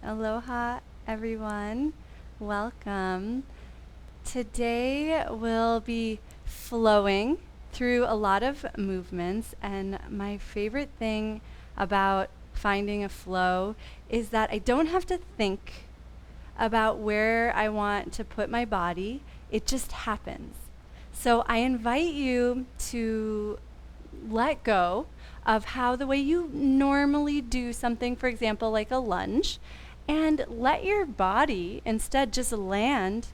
Aloha, everyone. Welcome. Today we'll be flowing through a lot of movements, and my favorite thing about finding a flow is that I don't have to think about where I want to put my body, it just happens. So I invite you to let go of how the way you normally do something, for example, like a lunge, and let your body instead just land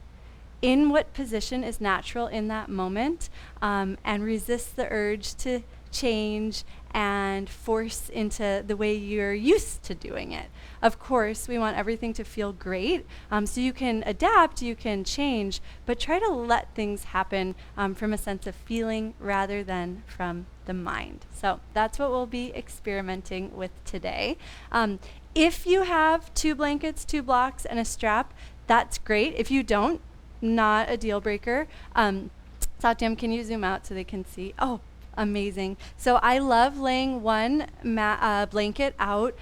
in what position is natural in that moment, and resist the urge to change and force into the way you're used to doing it. Of course, we want everything to feel great, so you can adapt, you can change, but try to let things happen from a sense of feeling rather than from the mind. So that's what we'll be experimenting with today. If you have 2 blankets, 2 blocks, and a strap, that's great. If you don't, not a deal breaker. Satyam, can you zoom out so they can see? Oh, amazing. So I love laying one blanket out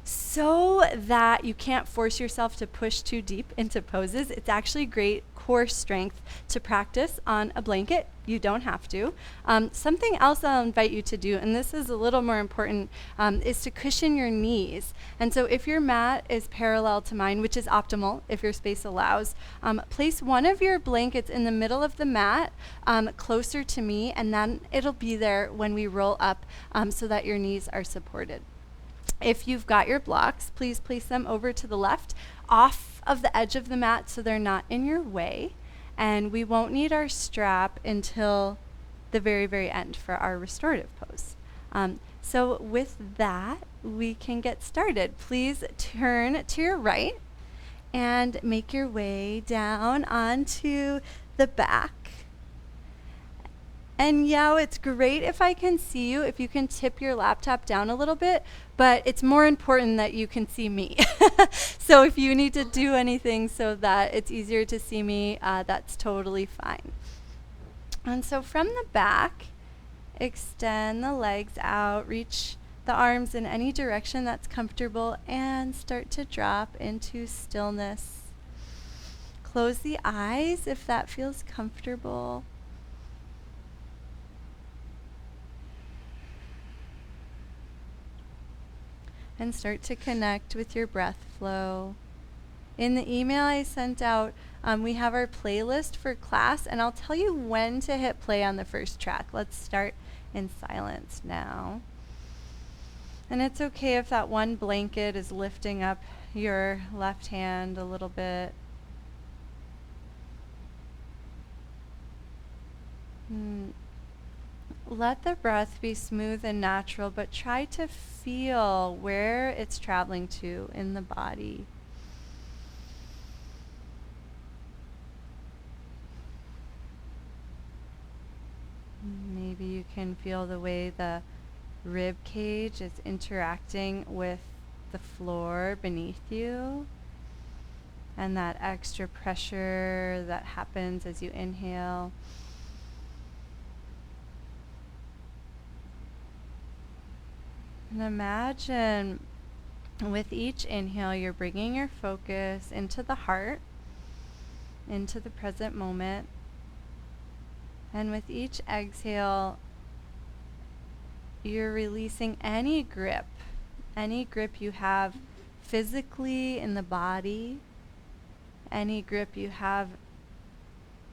so that you can't force yourself to push too deep into poses. It's actually great core strength to practice on a blanket. You don't have to. Something else I'll invite you to do, and this is a little more important, is to cushion your knees. And so if your mat is parallel to mine, which is optimal if your space allows, place one of your blankets in the middle of the mat, closer to me, and then it'll be there when we roll up, so that your knees are supported. If you've got your blocks, please place them over to the left, off of the edge of the mat so they're not in your way. And we won't need our strap until the very, very end for our restorative pose. So with that, we can get started. Please turn to your right and make your way down onto the back. And yeah, it's great if I can see you, if you can tip your laptop down a little bit, but it's more important that you can see me. So if you need to do anything so that it's easier to see me, that's totally fine. And so from the back, extend the legs out, reach the arms in any direction that's comfortable, and start to drop into stillness. Close the eyes if that feels comfortable. And start to connect with your breath flow. In the email I sent out, we have our playlist for class, and I'll tell you when to hit play on the first track. Let's start in silence now. And it's okay if that one blanket is lifting up your left hand a little bit. Let the breath be smooth and natural, but try to feel where it's traveling to in the body. Maybe you can feel the way the rib cage is interacting with the floor beneath you, and that extra pressure that happens as you inhale. And imagine with each inhale, you're bringing your focus into the heart, into the present moment. And with each exhale, you're releasing any grip you have physically in the body, any grip you have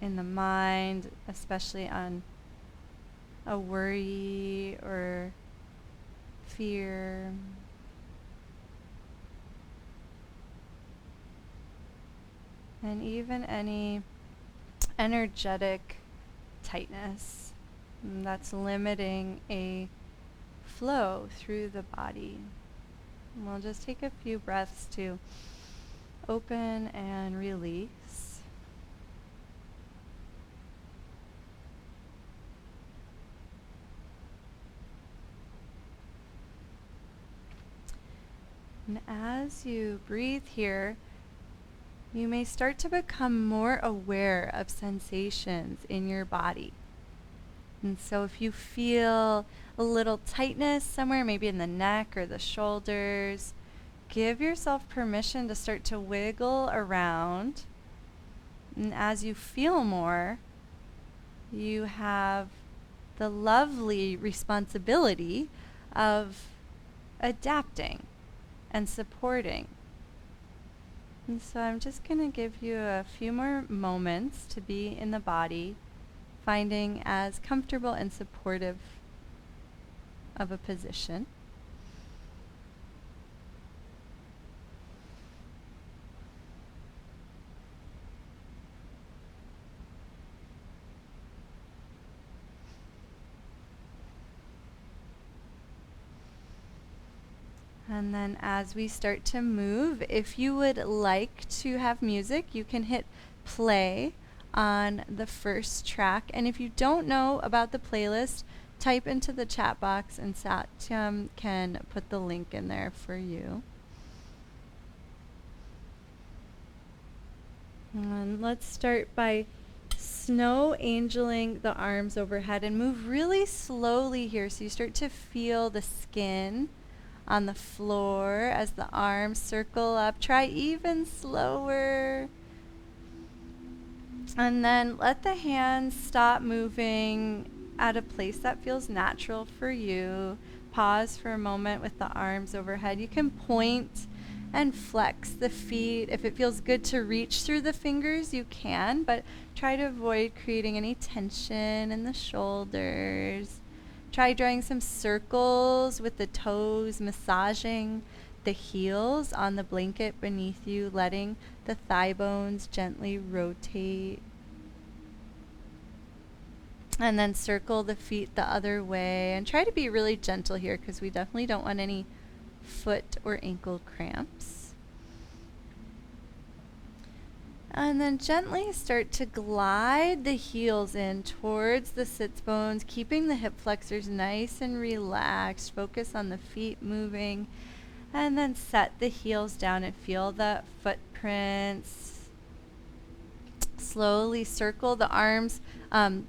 in the mind, especially on a worry or fear. And even any energetic tightness that's limiting a flow through the body. And we'll just take a few breaths to open and release. And as you breathe here, you may start to become more aware of sensations in your body. And so if you feel a little tightness somewhere, maybe in the neck or the shoulders, give yourself permission to start to wiggle around. And as you feel more, you have the lovely responsibility of adapting and supporting. And so I'm just going to give you a few more moments to be in the body, finding as comfortable and supportive of a position. And then as we start to move, if you would like to have music, you can hit play on the first track. And if you don't know about the playlist, type into the chat box and Satyam can put the link in there for you. And let's start by snow angeling the arms overhead and move really slowly here so you start to feel the skin on the floor as the arms circle up. Try even slower. And then let the hands stop moving at a place that feels natural for you. Pause for a moment with the arms overhead. You can point and flex the feet. If it feels good to reach through the fingers, you can, but try to avoid creating any tension in the shoulders. Try drawing some circles with the toes, massaging the heels on the blanket beneath you, letting the thigh bones gently rotate. And then circle the feet the other way. And try to be really gentle here because we definitely don't want any foot or ankle cramps. And then gently start to glide the heels in towards the sits bones, keeping the hip flexors nice and relaxed. Focus on the feet moving. And then set the heels down and feel the footprints. Slowly circle the arms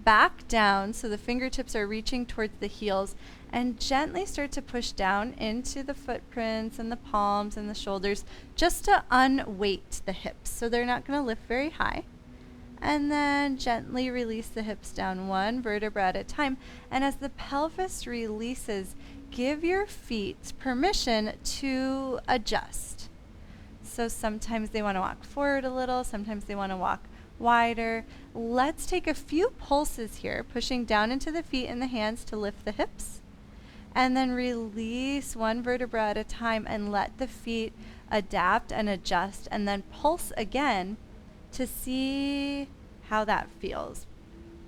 back down so the fingertips are reaching towards the heels. And gently start to push down into the footprints and the palms and the shoulders just to unweight the hips so they're not going to lift very high. And then gently release the hips down one vertebra at a time. And as the pelvis releases, give your feet permission to adjust. So sometimes they want to walk forward a little, sometimes they want to walk wider. Let's take a few pulses here, pushing down into the feet and the hands to lift the hips. And then release one vertebra at a time and let the feet adapt and adjust, and then pulse again to see how that feels.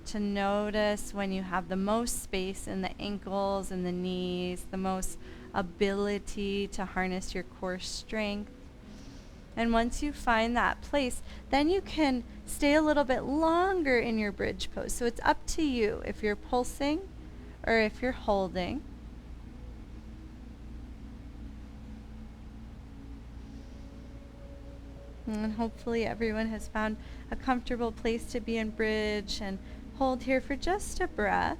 To notice when you have the most space in the ankles and the knees, the most ability to harness your core strength. And once you find that place, then you can stay a little bit longer in your bridge pose. So it's up to you if you're pulsing or if you're holding. And hopefully everyone has found a comfortable place to be in bridge, and hold here for just a breath.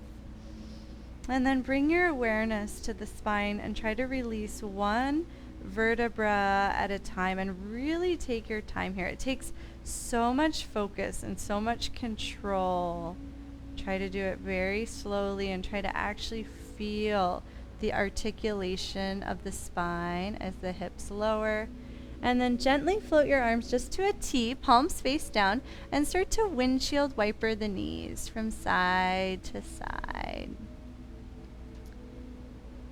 And then bring your awareness to the spine and try to release one vertebra at a time, and really take your time here. It takes so much focus and so much control. Try to do it very slowly and try to actually feel the articulation of the spine as the hips lower. And then gently float your arms just to a T, palms face down, and start to windshield wiper the knees from side to side.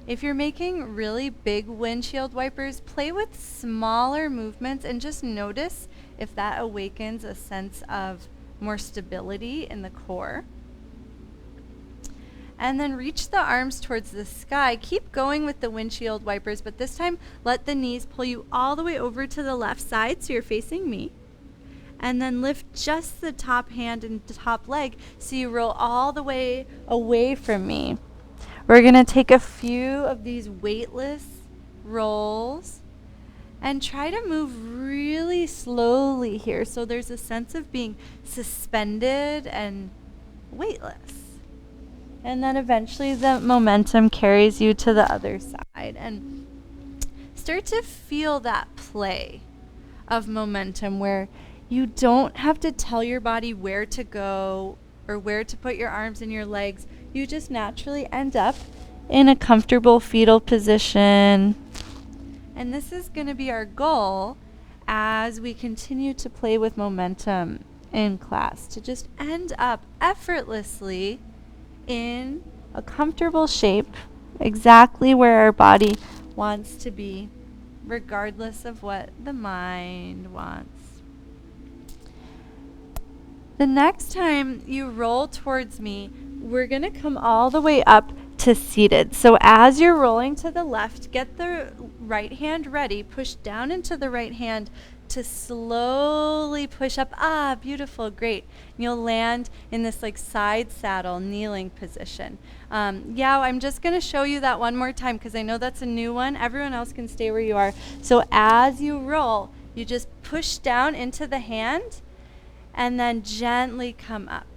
If you're making really big windshield wipers, play with smaller movements and just notice if that awakens a sense of more stability in the core. And then reach the arms towards the sky. Keep going with the windshield wipers, but this time let the knees pull you all the way over to the left side so you're facing me. And then lift just the top hand and the top leg so you roll all the way away from me. We're going to take a few of these weightless rolls and try to move really slowly here so there's a sense of being suspended and weightless. And then eventually the momentum carries you to the other side. And start to feel that play of momentum where you don't have to tell your body where to go or where to put your arms and your legs. You just naturally end up in a comfortable fetal position. And this is going to be our goal as we continue to play with momentum in class, to just end up effortlessly in a comfortable shape, exactly where our body wants to be, regardless of what the mind wants. The next time you roll towards me, we're going to come all the way up to seated. So as you're rolling to the left, get the right hand ready, push down into the right hand to slowly push up. Ah, beautiful, great. You'll land in this like side saddle kneeling position. Yeah, I'm just going to show you that one more time because I know that's a new one. Everyone else can stay where you are. So as you roll, you just push down into the hand and then gently come up.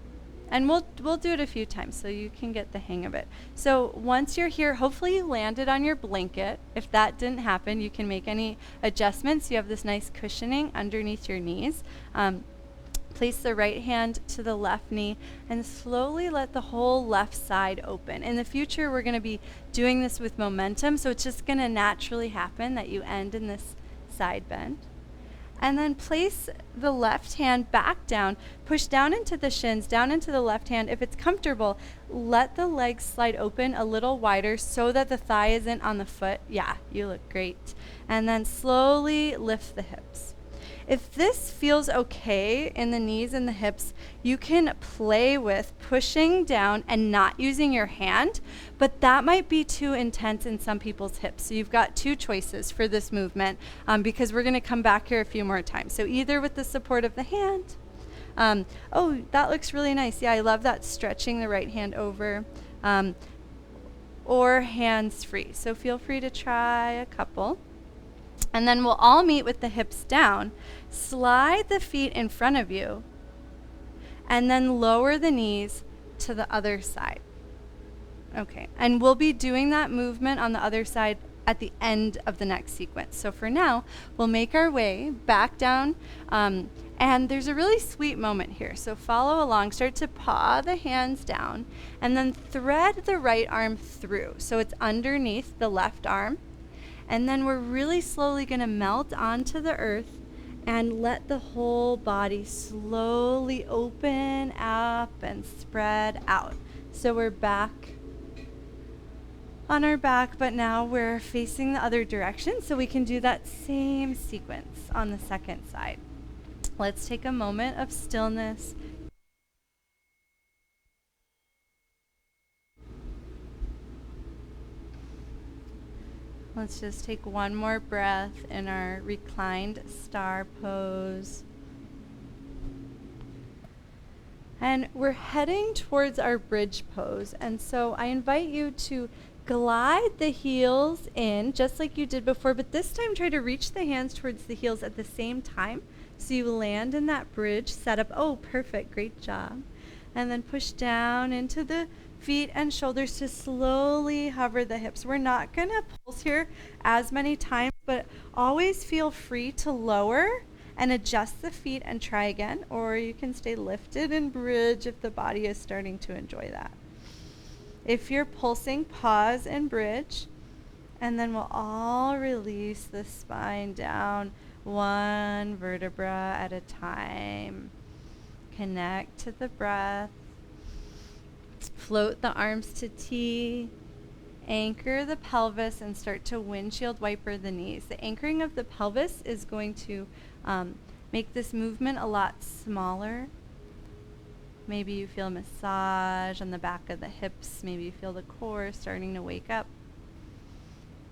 And we'll do it a few times so you can get the hang of it. So once you're here, hopefully you landed on your blanket. If that didn't happen, you can make any adjustments. You have this nice cushioning underneath your knees. Place the right hand to the left knee and slowly let the whole left side open. In the future, we're going to be doing this with momentum, so it's just going to naturally happen that you end in this side bend. And then place the left hand back down, push down into the shins, down into the left hand. If it's comfortable, let the legs slide open a little wider so that the thigh isn't on the foot. Yeah, you look great. And then slowly lift the hips. If this feels okay in the knees and the hips, you can play with pushing down and not using your hand, but that might be too intense in some people's hips. So you've got two choices for this movement because we're going to come back here a few more times. So either with the support of the hand. Oh, that looks really nice. Yeah, I love that, stretching the right hand over. Or hands free. So feel free to try a couple. And then we'll all meet with the hips down. Slide the feet in front of you. And then lower the knees to the other side. Okay, and we'll be doing that movement on the other side at the end of the next sequence. So for now, we'll make our way back down. And there's a really sweet moment here. So follow along. Start to paw the hands down. And then thread the right arm through. So it's underneath the left arm. And then we're really slowly going to melt onto the earth and let the whole body slowly open up and spread out. So we're back on our back, but now we're facing the other direction, so we can do that same sequence on the second side. Let's take a moment of stillness. Let's just take one more breath in our reclined star pose. And we're heading towards our bridge pose. And so I invite you to glide the heels in, just like you did before, but this time try to reach the hands towards the heels at the same time. So you land in that bridge setup. Oh, perfect. Great job. And then push down into the feet and shoulders to slowly hover the hips. We're not going to pulse here as many times, but always feel free to lower and adjust the feet and try again, or you can stay lifted and bridge if the body is starting to enjoy that. If you're pulsing, pause and bridge, and then we'll all release the spine down one vertebra at a time. Connect to the breath. Float the arms to T. Anchor the pelvis and start to windshield wiper the knees. The anchoring of the pelvis is going to make this movement a lot smaller. Maybe you feel a massage on the back of the hips. Maybe you feel the core starting to wake up.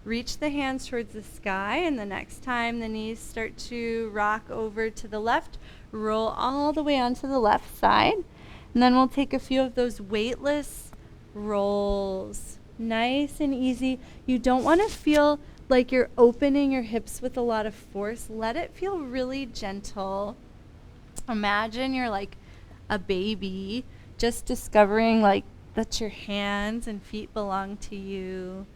Reach the hands towards the sky, and the next time the knees start to rock over to the left, roll all the way onto the left side. And then we'll take a few of those weightless rolls. Nice and easy. You don't want to feel like you're opening your hips with a lot of force. Let it feel really gentle. Imagine you're like a baby just discovering like that your hands and feet belong to you.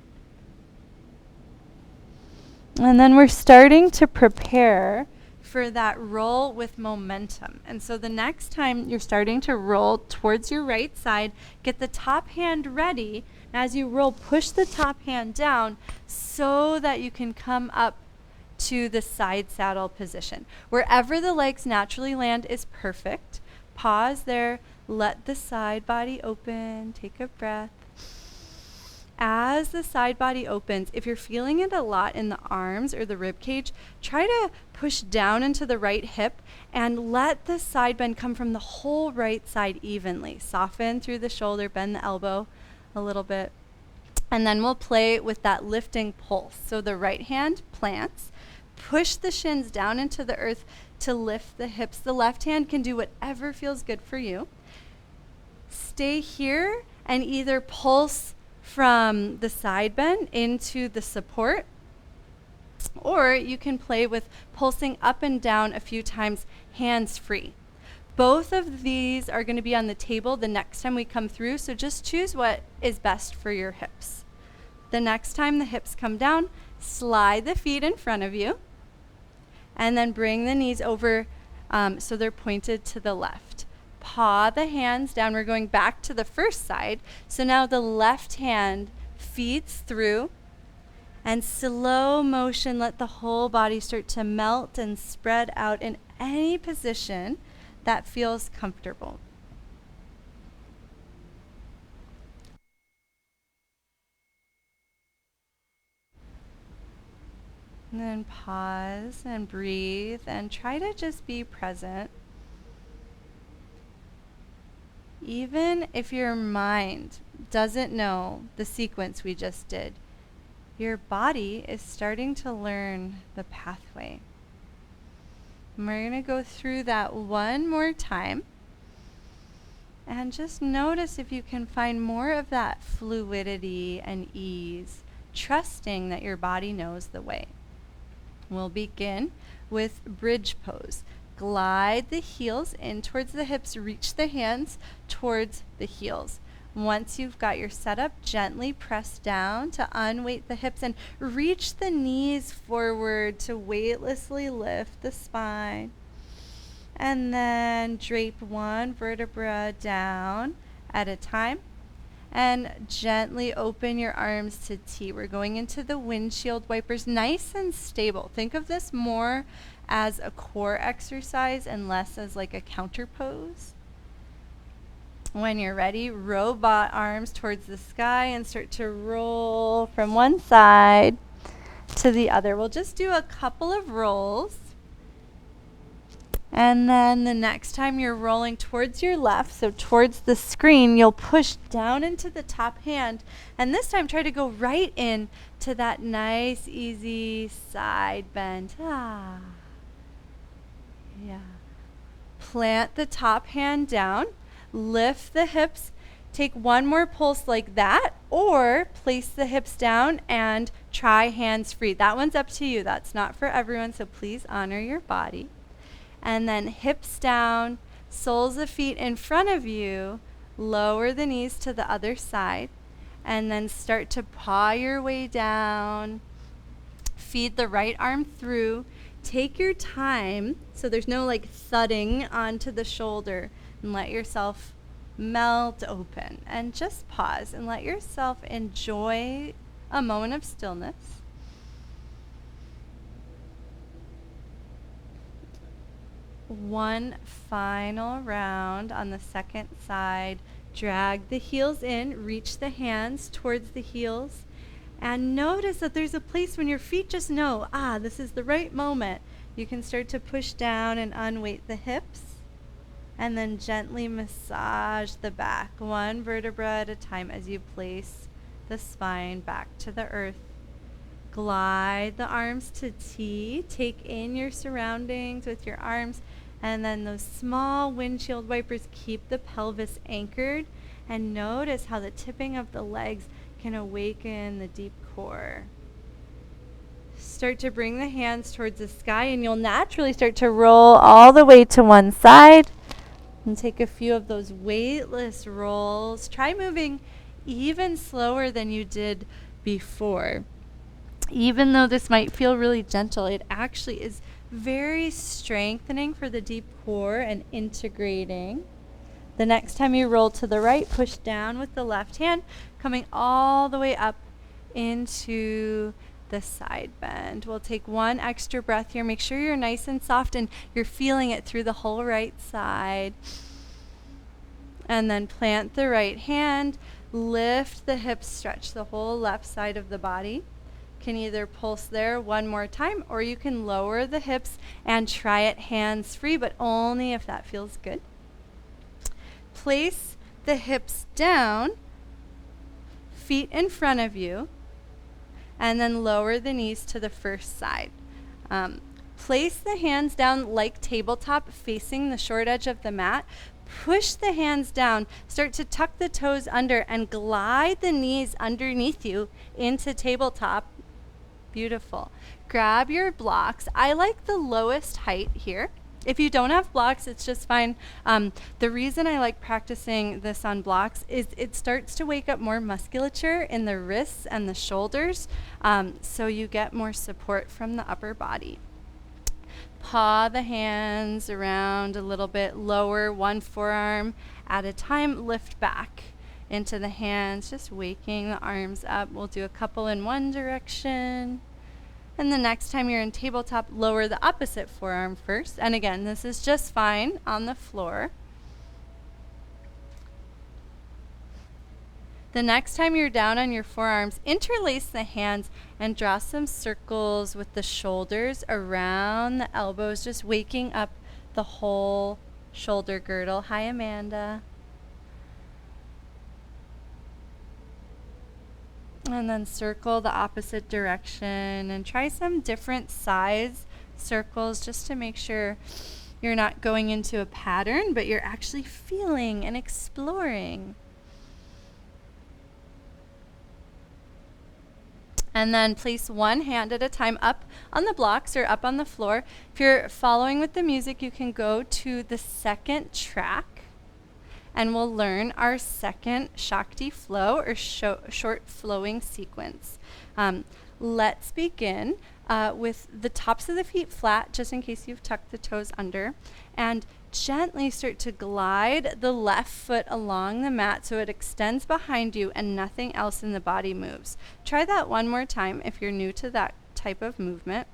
And then we're starting to prepare for that roll with momentum. And so the next time you're starting to roll towards your right side, get the top hand ready. And as you roll, push the top hand down so that you can come up to the side saddle position. Wherever the legs naturally land is perfect. Pause there, let the side body open, take a breath. As the side body opens, if you're feeling it a lot in the arms or the rib cage, try to push down into the right hip and let the side bend come from the whole right side evenly. Soften through the shoulder, bend the elbow a little bit. And then we'll play with that lifting pulse. So the right hand plants, push the shins down into the earth to lift the hips. The left hand can do whatever feels good for you. Stay here and either pulse from the side bend into the support, or you can play with pulsing up and down a few times hands free. Both of these are going to be on the table the next time we come through, so just choose what is best for your hips. The next time the hips come down, slide the feet in front of you, and then bring the knees over so they're pointed to the left. Paw the hands down. We're going back to the first side. So now the left hand feeds through, and slow motion, let the whole body start to melt and spread out in any position that feels comfortable. And then pause and breathe and try to just be present. Even if your mind doesn't know the sequence we just did, your body is starting to learn the pathway. And we're going to go through that one more time. And just notice if you can find more of that fluidity and ease, trusting that your body knows the way. We'll begin with bridge pose. Glide the heels in towards the hips, reach the hands towards the heels. Once you've got your setup, gently press down to unweight the hips and reach the knees forward to weightlessly lift the spine. And then drape one vertebra down at a time and gently open your arms to T. We're going into the windshield wipers, nice and stable. Think of this more as a core exercise and less as like a counter pose. When you're ready, robot arms towards the sky and start to roll from one side to the other. We'll just do a couple of rolls. And then the next time you're rolling towards your left, so towards the screen, you'll push down into the top hand. And this time try to go right in to that nice, easy side bend. Ah. Yeah. Plant the top hand down, lift the hips, take one more pulse like that, or place the hips down and try hands free. That one's up to you. That's not for everyone, so please honor your body. And then hips down, soles of feet in front of you, lower the knees to the other side, and then start to paw your way down. Feed the right arm through. Take your time so there's no like thudding onto the shoulder, and let yourself melt open. And just pause and let yourself enjoy a moment of stillness. One final round on the second side. Drag the heels in, reach the hands towards the heels, and notice that there's a place when your feet just know, this is the right moment. You can start to push down and unweight the hips, and then gently massage the back, one vertebra at a time as you place the spine back to the earth. Glide the arms to T. Take in your surroundings with your arms. And then those small windshield wipers keep the pelvis anchored. And notice how the tipping of the legs can awaken the deep core. Start to bring the hands towards the sky, and you'll naturally start to roll all the way to one side. And take a few of those weightless rolls. Try moving even slower than you did before. Even though this might feel really gentle, it actually is very strengthening for the deep core and integrating. The next time you roll to the right, push down with the left hand, coming all the way up into the side bend. We'll take one extra breath here. Make sure you're nice and soft and you're feeling it through the whole right side. And then plant the right hand, lift the hips, stretch the whole left side of the body. Can either pulse there one more time, or you can lower the hips and try it hands free, but only if that feels good. Place the hips down, feet in front of you, and then lower the knees to the first side. Place the hands down like tabletop, facing the short edge of the mat. Push the hands down, start to tuck the toes under and glide the knees underneath you into tabletop. Beautiful. Grab your blocks. I like the lowest height here. If you don't have blocks, it's just fine. The reason I like practicing this on blocks is it starts to wake up more musculature in the wrists and the shoulders, so you get more support from the upper body. Paw the hands around a little bit, lower one forearm at a time, lift back into the hands, just waking the arms up. We'll do a couple in one direction. And the next time you're in tabletop, lower the opposite forearm first. And again, this is just fine on the floor. The next time you're down on your forearms, interlace the hands and draw some circles with the shoulders around the elbows, just waking up the whole shoulder girdle. Hi, Amanda. And then circle the opposite direction and try some different size circles just to make sure you're not going into a pattern, but you're actually feeling and exploring. And then place one hand at a time up on the blocks or up on the floor. If you're following with the music, you can go to the second track and we'll learn our second Shakti flow or short flowing sequence. Let's begin with the tops of the feet flat, just in case you've tucked the toes under, and gently start to glide the left foot along the mat so it extends behind you and nothing else in the body moves. Try that one more time if you're new to that type of movement.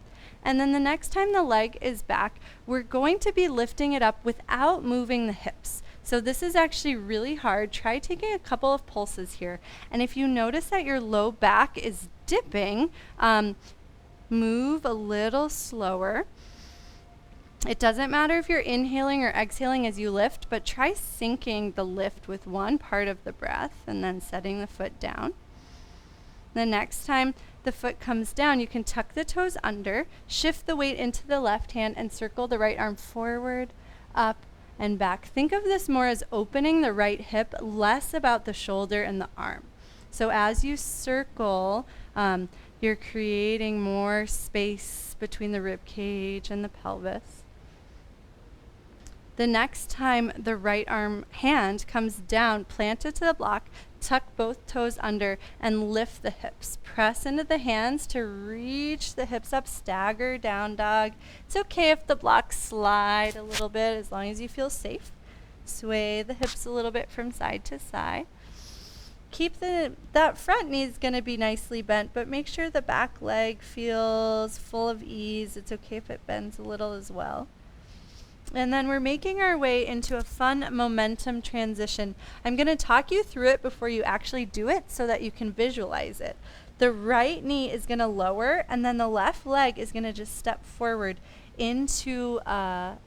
And then the next time the leg is back, we're going to be lifting it up without moving the hips. So this is actually really hard. Try taking a couple of pulses here. And if you notice that your low back is dipping, move a little slower. It doesn't matter if you're inhaling or exhaling as you lift, but try syncing the lift with one part of the breath and then setting the foot down. The next time the foot comes down, you can tuck the toes under, shift the weight into the left hand, and circle the right arm forward, up, and back. Think of this more as opening the right hip, less about the shoulder and the arm. So as you circle, you're creating more space between the rib cage and the pelvis. The next time the right arm hand comes down, plant it to the block, tuck both toes under, and lift the hips. Press into the hands to reach the hips up, stagger down dog. It's okay if the blocks slide a little bit as long as you feel safe. Sway the hips a little bit from side to side. Keep that front knee is going to be nicely bent, but make sure the back leg feels full of ease. It's okay if it bends a little as well. And then we're making our way into a fun momentum transition. I'm going to talk you through it before you actually do it so that you can visualize it. The right knee is going to lower, and then the left leg is going to just step forward into a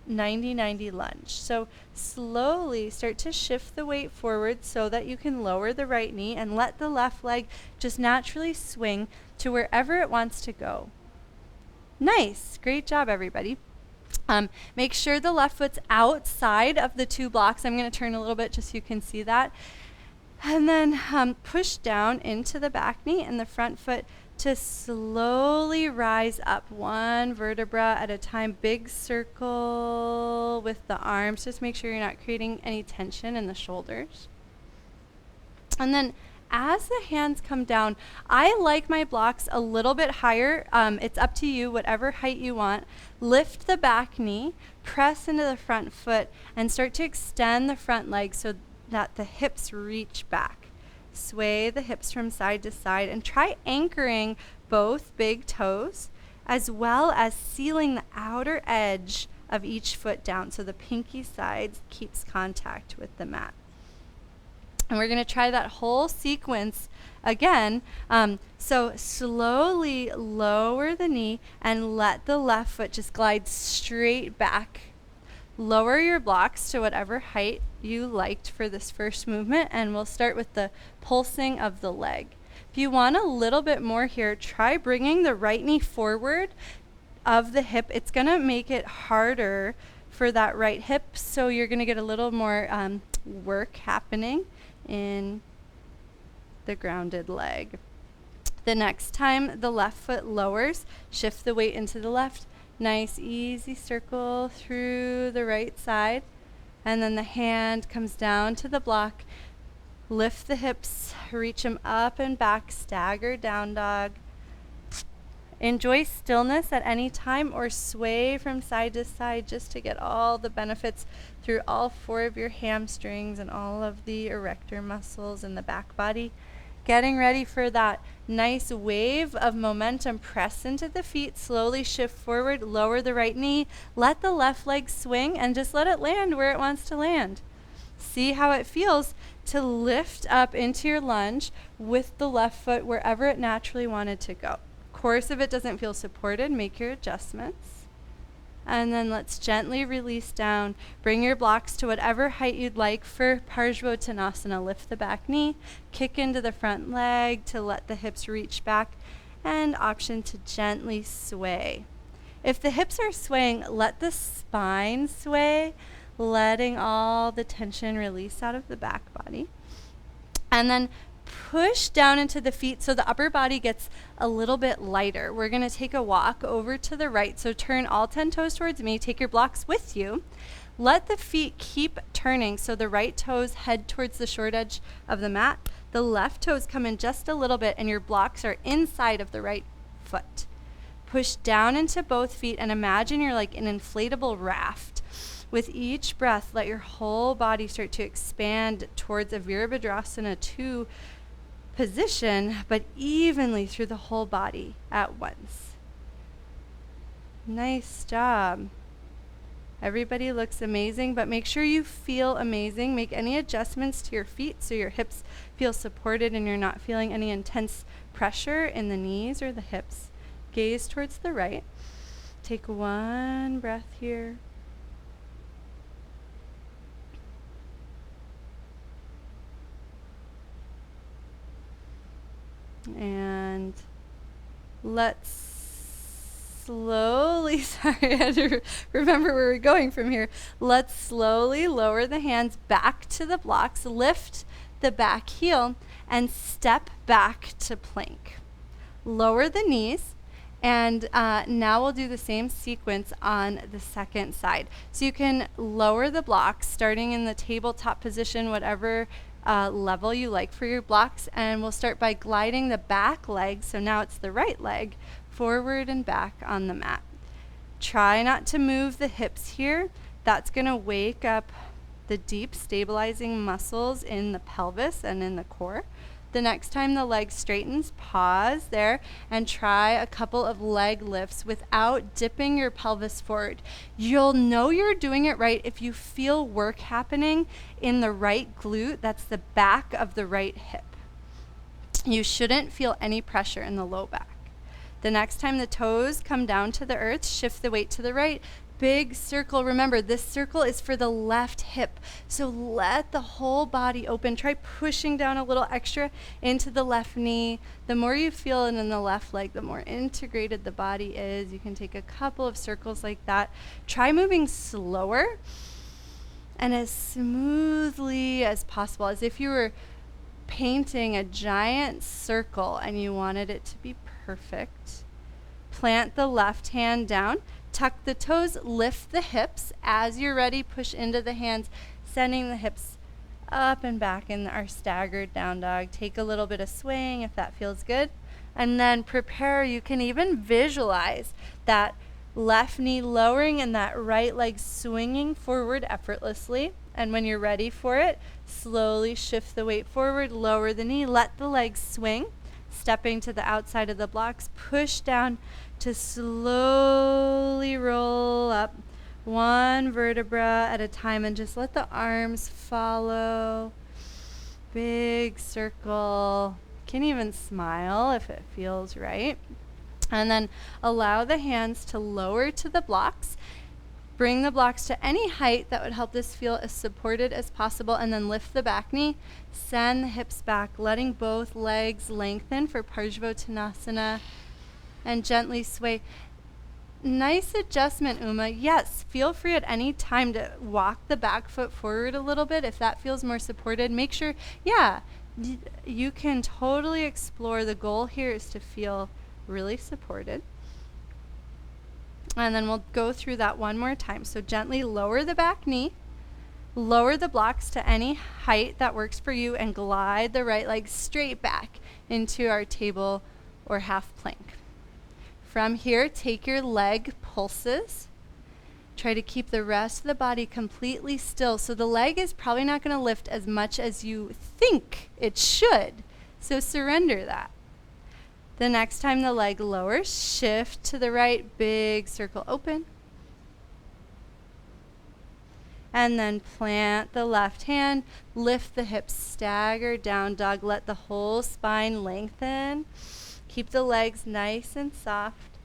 90-90 lunge. So slowly start to shift the weight forward so that you can lower the right knee and let the left leg just naturally swing to wherever it wants to go. Nice. Great job, everybody. Make sure the left foot's outside of the two blocks. I'm going to turn a little bit just so you can see that. And then push down into the back knee and the front foot to slowly rise up one vertebra at a time. Big circle with the arms. Just make sure you're not creating any tension in the shoulders. And then as the hands come down, I like my blocks a little bit higher. It's up to you, whatever height you want. Lift the back knee, press into the front foot, and start to extend the front leg so that the hips reach back. Sway the hips from side to side and try anchoring both big toes as well as sealing the outer edge of each foot down so the pinky side keeps contact with the mat. And we're going to try that whole sequence again. So slowly lower the knee and let the left foot just glide straight back. Lower your blocks to whatever height you liked for this first movement, and we'll start with the pulsing of the leg. If you want a little bit more here, try bringing the right knee forward of the hip. It's going to make it harder for that right hip, so you're going to get a little more work happening in the grounded leg. The next time the left foot lowers, shift the weight into the left. Nice, easy circle through the right side. And then the hand comes down to the block. Lift the hips, reach them up and back, stagger down dog. Enjoy stillness at any time or sway from side to side just to get all the benefits through all 4 of your hamstrings and all of the erector muscles in the back body. Getting ready for that nice wave of momentum. Press into the feet, slowly shift forward, lower the right knee, let the left leg swing and just let it land where it wants to land. See how it feels to lift up into your lunge with the left foot wherever it naturally wanted to go. Of course, if it doesn't feel supported, make your adjustments. And then let's gently release down. Bring your blocks to whatever height you'd like for Parsvottanasana. Lift the back knee, kick into the front leg to let the hips reach back, and option to gently sway. If the hips are swaying, let the spine sway, letting all the tension release out of the back body. And then push down into the feet so the upper body gets a little bit lighter. We're going to take a walk over to the right. So turn all 10 toes towards me. Take your blocks with you. Let the feet keep turning so the right toes head towards the short edge of the mat. The left toes come in just a little bit and your blocks are inside of the right foot. Push down into both feet and imagine you're like an inflatable raft. With each breath, let your whole body start to expand towards a Virabhadrasana 2 position, but evenly through the whole body at once. Nice job. Everybody looks amazing, but make sure you feel amazing. Make any adjustments to your feet so your hips feel supported and you're not feeling any intense pressure in the knees or the hips. Gaze towards the right. Take one breath here. And let's slowly, sorry, I had to remember where we're going from here. Let's slowly lower the hands back to the blocks, lift the back heel, and step back to plank. Lower the knees, and now we'll do the same sequence on the second side. So you can lower the blocks, starting in the tabletop position, whatever level you like for your blocks, and we'll start by gliding the back leg, so now it's the right leg, forward and back on the mat. Try not to move the hips here. That's going to wake up the deep stabilizing muscles in the pelvis and in the core. The next time the leg straightens, pause there and try a couple of leg lifts without dipping your pelvis forward. You'll know you're doing it right if you feel work happening in the right glute. That's the back of the right hip. You shouldn't feel any pressure in the low back. The next time the toes come down to the earth, shift the weight to the right. Big circle. Remember, this circle is for the left hip. So let the whole body open. Try pushing down a little extra into the left knee. The more you feel it in the left leg, the more integrated the body is. You can take a couple of circles like that. Try moving slower and as smoothly as possible, as if you were painting a giant circle and you wanted it to be perfect. Plant the left hand down. Tuck the toes, lift the hips. As you're ready, push into the hands, sending the hips up and back in our staggered down dog. Take a little bit of swing if that feels good. And then prepare. You can even visualize that left knee lowering and that right leg swinging forward effortlessly. And when you're ready for it, slowly shift the weight forward, lower the knee, let the legs swing, stepping to the outside of the blocks, push down to slowly roll up one vertebra at a time and just let the arms follow. Big circle. You can even smile if it feels right. And then allow the hands to lower to the blocks. Bring the blocks to any height that would help this feel as supported as possible, and then lift the back knee. Send the hips back, letting both legs lengthen for Parsvottanasana, and gently sway. Nice adjustment, Uma. Yes, feel free at any time to walk the back foot forward a little bit if that feels more supported. Make sure, you can totally explore. The goal here is to feel really supported. And then we'll go through that one more time. So gently lower the back knee, lower the blocks to any height that works for you, and glide the right leg straight back into our table or half plank. From here, take your leg pulses. Try to keep the rest of the body completely still. So the leg is probably not going to lift as much as you think it should. So surrender that. The next time the leg lowers, shift to the right, big circle open. And then plant the left hand, lift the hips, stagger down dog, let the whole spine lengthen. Keep the legs nice and soft.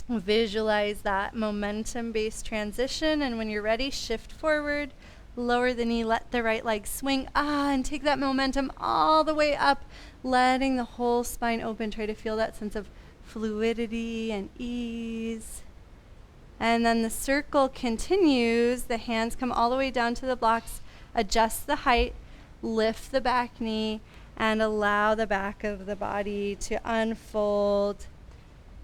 Visualize that momentum-based transition, and when you're ready, shift forward, lower the knee, let the right leg swing, and take that momentum all the way up, letting the whole spine open. Try to feel that sense of fluidity and ease. And then the circle continues. The hands come all the way down to the blocks. Adjust the height, lift the back knee, and allow the back of the body to unfold.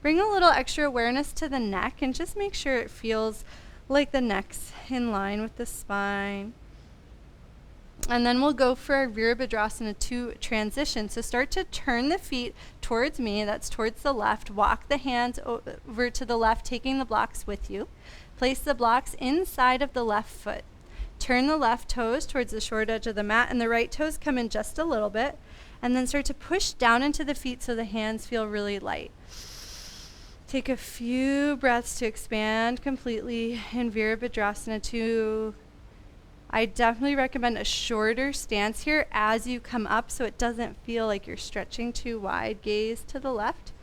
Bring a little extra awareness to the neck and just make sure it feels like the neck's in line with the spine. And then we'll go for our Virabhadrasana 2 transition. So start to turn the feet towards me, that's towards the left. Walk the hands over to the left, taking the blocks with you. Place the blocks inside of the left foot. Turn the left toes towards the short edge of the mat, and the right toes come in just a little bit. And then start to push down into the feet so the hands feel really light. Take a few breaths to expand completely in Virabhadrasana 2. I definitely recommend a shorter stance here as you come up so it doesn't feel like you're stretching too wide. Gaze to the left.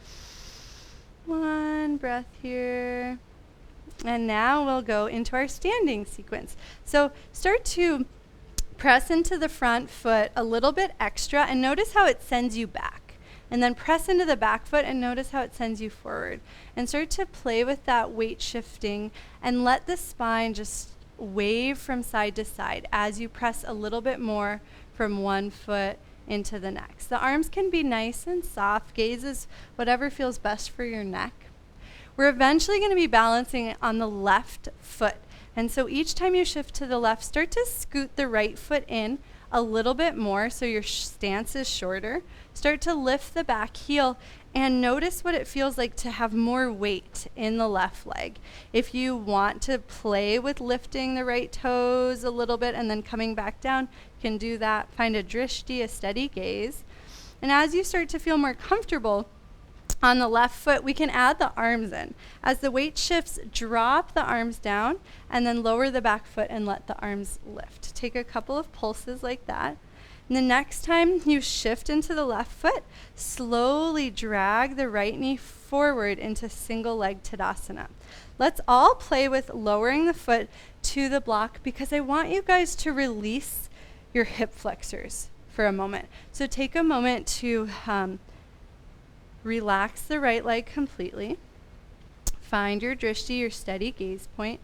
One breath here. And now we'll go into our standing sequence. So start to press into the front foot a little bit extra and notice how it sends you back. And then press into the back foot and notice how it sends you forward. And start to play with that weight shifting and let the spine just wave from side to side as you press a little bit more from one foot into the next. The arms can be nice and soft. Gaze is whatever feels best for your neck. We're eventually going to be balancing on the left foot. And so each time you shift to the left, start to scoot the right foot in a little bit more so your stance is shorter. Start to lift the back heel and notice what it feels like to have more weight in the left leg. If you want to play with lifting the right toes a little bit and then coming back down, you can do that. Find a drishti, a steady gaze. And as you start to feel more comfortable on the left foot, we can add the arms in. As the weight shifts, drop the arms down and then lower the back foot and let the arms lift. Take a couple of pulses like that. And the next time you shift into the left foot, slowly drag the right knee forward into single leg Tadasana. Let's all play with lowering the foot to the block because I want you guys to release your hip flexors for a moment. So take a moment to relax the right leg completely. Find your drishti, your steady gaze point.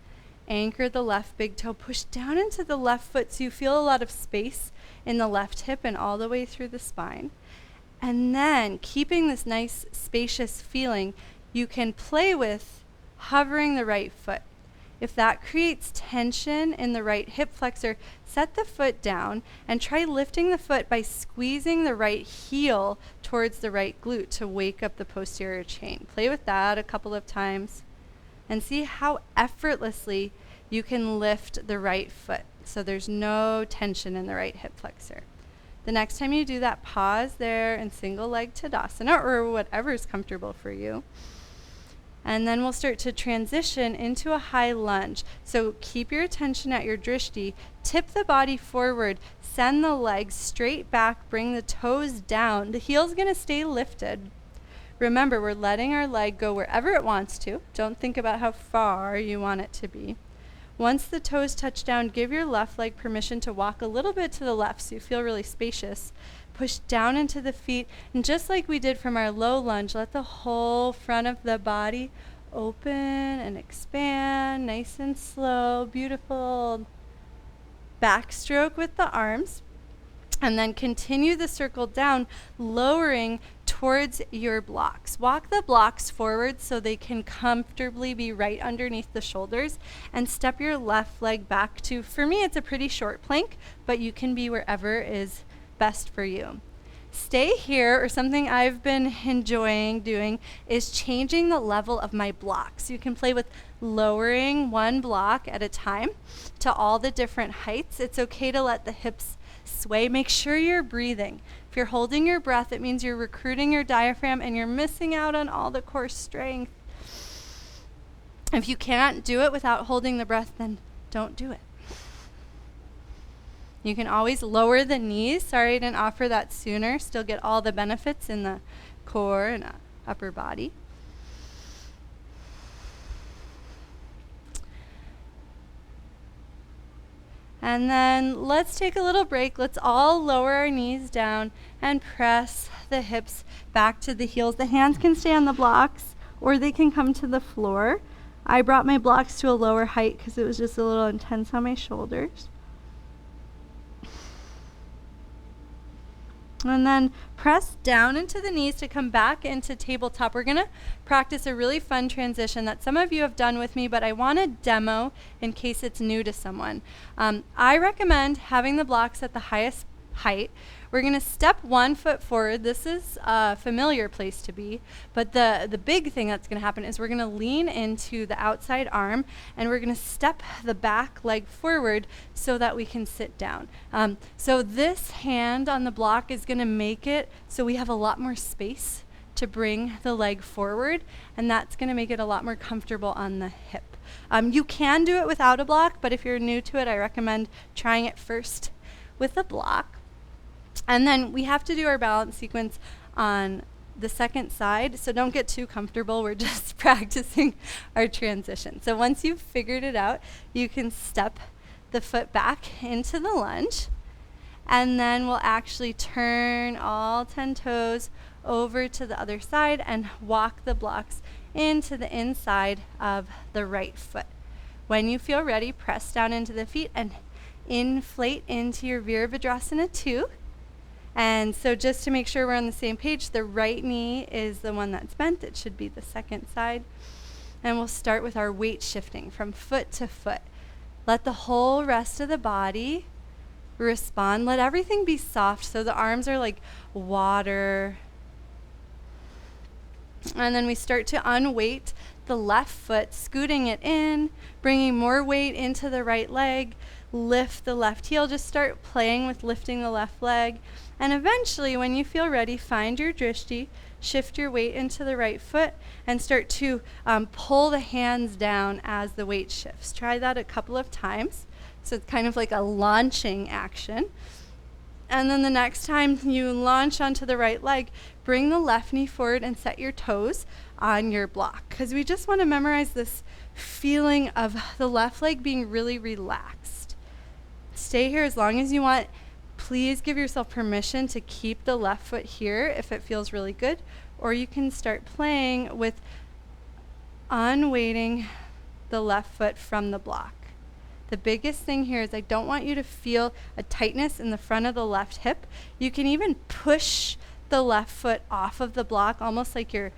Anchor the left big toe. Push down into the left foot so you feel a lot of space in the left hip and all the way through the spine. And then, keeping this nice spacious feeling, you can play with hovering the right foot. If that creates tension in the right hip flexor, set the foot down and try lifting the foot by squeezing the right heel towards the right glute to wake up the posterior chain. Play with that a couple of times and see how effortlessly you can lift the right foot so there's no tension in the right hip flexor. The next time you do that, pause there in single leg Tadasana or whatever is comfortable for you. And then we'll start to transition into a high lunge. So keep your attention at your drishti, tip the body forward, send the legs straight back, bring the toes down. The heel's gonna stay lifted. Remember, we're letting our leg go wherever it wants to. Don't think about how far you want it to be. Once the toes touch down, give your left leg permission to walk a little bit to the left so you feel really spacious. Push down into the feet, and just like we did from our low lunge, let the whole front of the body open and expand, nice and slow, beautiful. Backstroke with the arms, and then continue the circle down, lowering towards your blocks. Walk the blocks forward so they can comfortably be right underneath the shoulders, and step your left leg back to, for me it's a pretty short plank, but you can be wherever is best for you. Stay here, or something I've been enjoying doing is changing the level of my blocks. You can play with lowering one block at a time to all the different heights. It's okay to let the hips sway. Make sure you're breathing. If you're holding your breath, it means you're recruiting your diaphragm and you're missing out on all the core strength. If you can't do it without holding the breath, then don't do it. You can always lower the knees. Sorry I didn't offer that sooner. Still get all the benefits in the core and upper body. And then let's take a little break. Let's all lower our knees down and press the hips back to the heels. The hands can stay on the blocks or they can come to the floor. I brought my blocks to a lower height because it was just a little intense on my shoulders. And then press down into the knees to come back into tabletop. We're going to practice a really fun transition that some of you have done with me, but I want to demo in case it's new to someone. I recommend having the blocks at the highest height. We're going to step 1 foot forward. This is a familiar place to be, but the big thing that's going to happen is we're going to lean into the outside arm and we're going to step the back leg forward so that we can sit down. So this hand on the block is going to make it so we have a lot more space to bring the leg forward, and that's going to make it a lot more comfortable on the hip. You can do it without a block, but if you're new to it, I recommend trying it first with a block. And then we have to do our balance sequence on the second side, so don't get too comfortable. We're just practicing our transition. So once you've figured it out, you can step the foot back into the lunge, and then we'll actually turn all 10 toes over to the other side and walk the blocks into the inside of the right foot. When you feel ready, press down into the feet and inflate into your Virabhadrasana 2. And so just to make sure we're on the same page, the right knee is the one that's bent. It should be the second side. And we'll start with our weight shifting from foot to foot. Let the whole rest of the body respond. Let everything be soft so the arms are like water. And then we start to unweight the left foot, scooting it in, bringing more weight into the right leg. Lift the left heel. Just start playing with lifting the left leg. And eventually, when you feel ready, find your drishti, shift your weight into the right foot, and start to pull the hands down as the weight shifts. Try that a couple of times. So it's kind of like a launching action. And then the next time you launch onto the right leg, bring the left knee forward and set your toes on your block. Because we just want to memorize this feeling of the left leg being really relaxed. Stay here as long as you want. Please give yourself permission to keep the left foot here if it feels really good, or you can start playing with unweighting the left foot from the block. The biggest thing here is I don't want you to feel a tightness in the front of the left hip. You can even push the left foot off of the block, almost like you're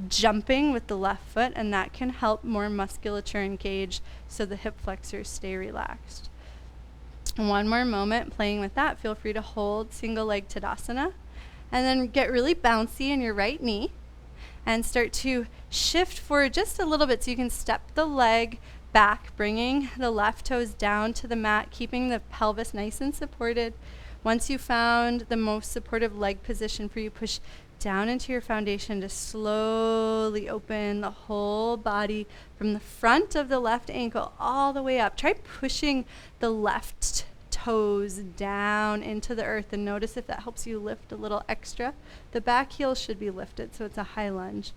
jumping with the left foot, and that can help more musculature engage so the hip flexors stay relaxed. One more moment playing with that. Feel free to hold single leg Tadasana, and then get really bouncy in your right knee and start to shift forward just a little bit so you can step the leg back, bringing the left toes down to the mat, keeping the pelvis nice and supported. Once you found the most supportive leg position for you, push down into your foundation to slowly open the whole body from the front of the left ankle all the way up. Try pushing the left toes down into the earth and notice if that helps you lift a little extra. The back heel should be lifted, so it's a high lunge.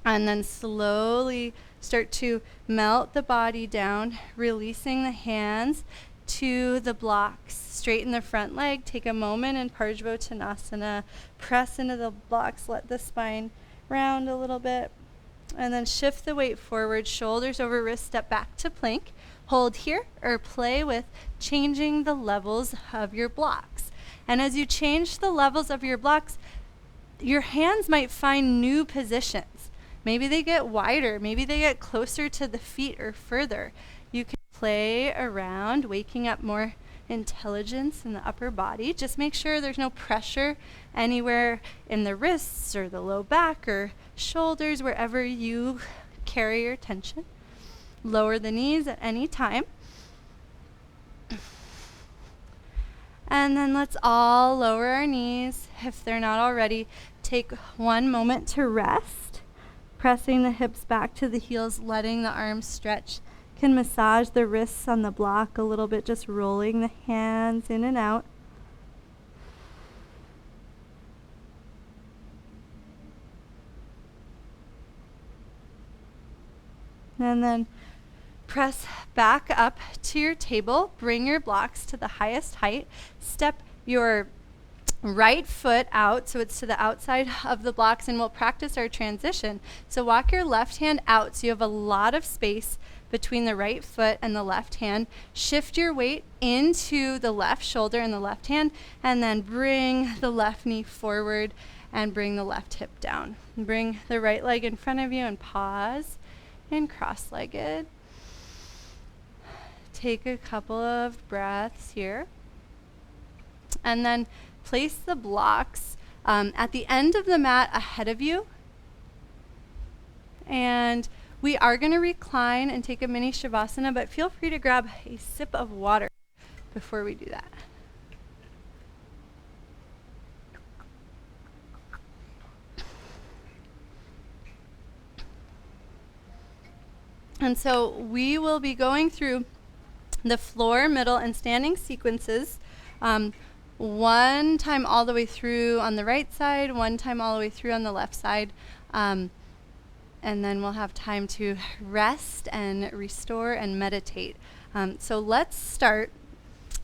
And then slowly start to melt the body down, releasing the hands to the blocks. Straighten the front leg. Take a moment in Parsvottanasana. Press into the blocks. Let the spine round a little bit. And then shift the weight forward. Shoulders over wrists. Step back to plank. Hold here or play with changing the levels of your blocks. And as you change the levels of your blocks, your hands might find new positions. Maybe they get wider. Maybe they get closer to the feet or further. You can play around, waking up more intelligence in the upper body. Just make sure there's no pressure anywhere in the wrists or the low back or shoulders, wherever you carry your tension. Lower the knees at any time. And then let's all lower our knees if they're not already. Take one moment to rest, pressing the hips back to the heels, letting the arms stretch. Can massage the wrists on the block a little bit, just rolling the hands in and out. And then press back up to your table. Bring your blocks to the highest height. Step your right foot out so it's to the outside of the blocks, and we'll practice our transition. So walk your left hand out so you have a lot of space between the right foot and the left hand. Shift your weight into the left shoulder and the left hand, and then bring the left knee forward and bring the left hip down. Bring the right leg in front of you and pause and cross-legged. Take a couple of breaths here. And then place the blocks at the end of the mat ahead of you. And we are going to recline and take a mini Savasana, but feel free to grab a sip of water before we do that. And so we will be going through the floor, middle, and standing sequences. One time all the way through on the right side, one time all the way through on the left side. And then we'll have time to rest and restore and meditate. So let's start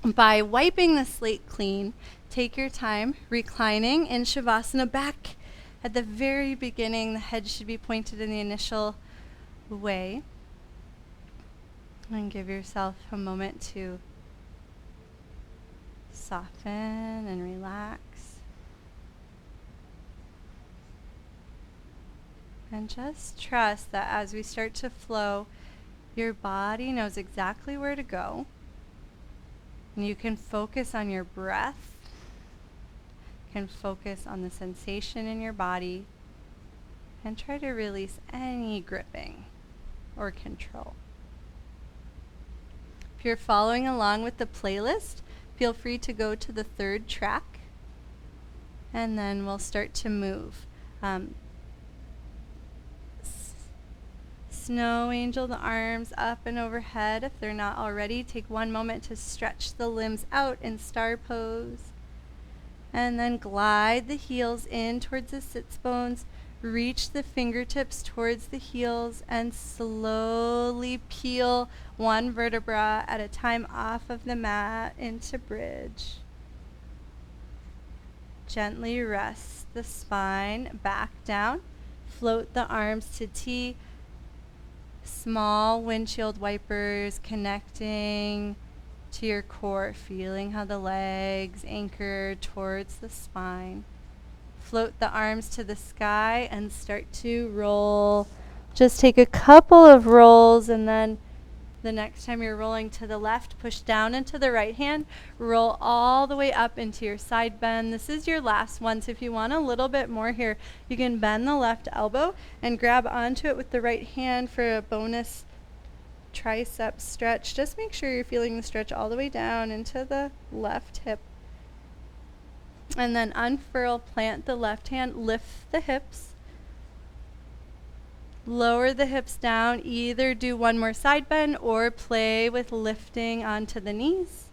by wiping the slate clean. Take your time, reclining in Shavasana. Back at the very beginning, the head should be pointed in the initial way. And give yourself a moment to soften and relax. And just trust that as we start to flow, your body knows exactly where to go. And you can focus on your breath. You can focus on the sensation in your body. And try to release any gripping or control. If you're following along with the playlist, feel free to go to the third track. And then we'll start to move. Snow angel the arms up and overhead. If they're not already, take one moment to stretch the limbs out in star pose. And then glide the heels in towards the sits bones. Reach the fingertips towards the heels and slowly peel one vertebra at a time off of the mat into bridge. Gently rest the spine back down. Float the arms to T. Small windshield wipers connecting to your core, feeling how the legs anchor towards the spine. float the arms to the sky and start to roll. Just take a couple of rolls, and then the next time you're rolling to the left, push down into the right hand, roll all the way up into your side bend. This is your last one, so if you want a little bit more here, you can bend the left elbow and grab onto it with the right hand for a bonus tricep stretch. Just make sure you're feeling the stretch all the way down into the left hip. And then unfurl, plant the left hand, lift the hips. Lower the hips down, either do one more side bend or play with lifting onto the knees.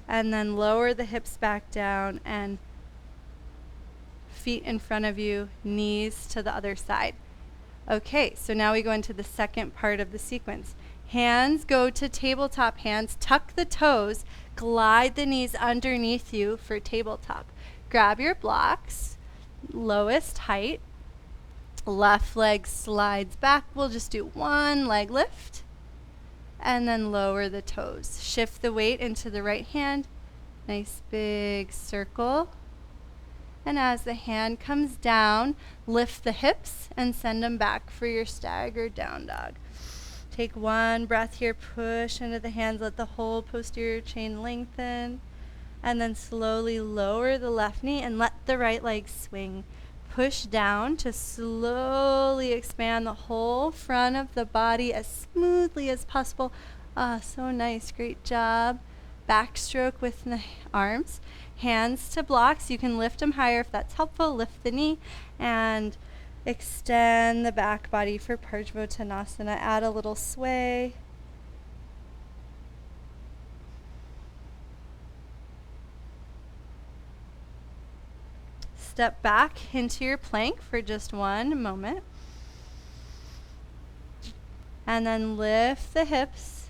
And then lower the hips back down and feet in front of you, knees to the other side. Okay, so now we go into the second part of the sequence. Hands go to tabletop hands, tuck the toes, glide the knees underneath you for tabletop. Grab your blocks, lowest height. Left leg slides back. We'll just do one leg lift and then lower the toes. Shift the weight into the right hand. Nice big circle. And as the hand comes down, lift the hips and send them back for your staggered down dog. Take one breath here, push into the hands, let the whole posterior chain lengthen. And then slowly lower the left knee and let the right leg swing. Push down to slowly expand the whole front of the body as smoothly as possible. Ah, so nice. Great job. Backstroke with the arms. Hands to blocks. You can lift them higher if that's helpful. Lift the knee and extend the back body for Parsvottanasana. Add a little sway. Step back into your plank for just one moment. And then lift the hips,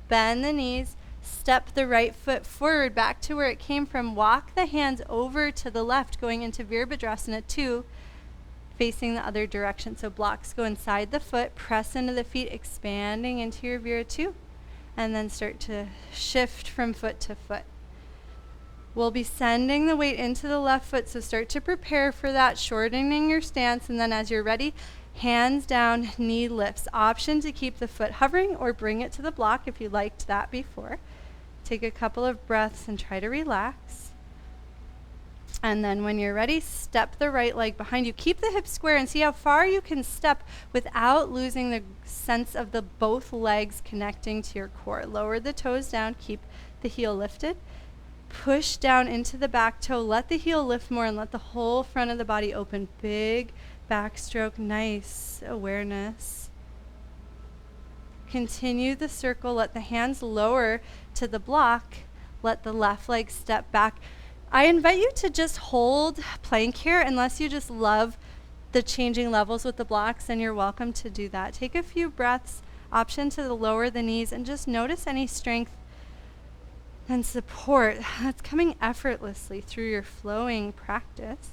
bend the knees, step the right foot forward back to where it came from. Walk the hands over to the left, going into Virabhadrasana 2, facing the other direction. So blocks go inside the foot, press into the feet, expanding into your Vira 2, and then start to shift from foot to foot. We'll be sending the weight into the left foot, so start to prepare for that, shortening your stance, and then as you're ready, hands down, knee lifts. Option to keep the foot hovering or bring it to the block if you liked that before. Take a couple of breaths and try to relax. And then when you're ready, step the right leg behind you. Keep the hips square and see how far you can step without losing the sense of the both legs connecting to your core. Lower the toes down, keep the heel lifted. Push down into the back toe. Let the heel lift more and let the whole front of the body open. Big backstroke. Nice awareness. Continue the circle. Let the hands lower to the block. Let the left leg step back. I invite you to just hold plank here unless you just love the changing levels with the blocks, and you're welcome to do that. Take a few breaths. Option to lower the knees and just notice any strength and support that's coming effortlessly through your flowing practice.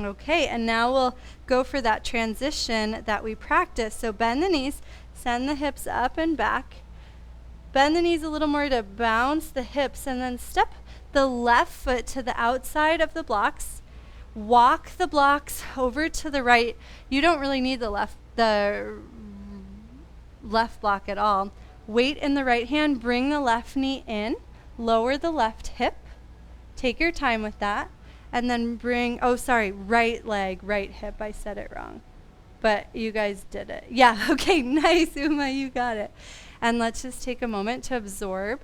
Okay, and now we'll go for that transition that we practiced. So bend the knees, send the hips up and back. Bend the knees a little more to bounce the hips, and then step the left foot to the outside of the blocks. Walk the blocks over to the right. You don't really need the left block at all. Weight in the right hand, bring the left knee in, lower the left hip. Take your time with that. And then right leg, right hip. I said it wrong. But you guys did it. Yeah, okay, nice, Uma, you got it. And let's just take a moment to absorb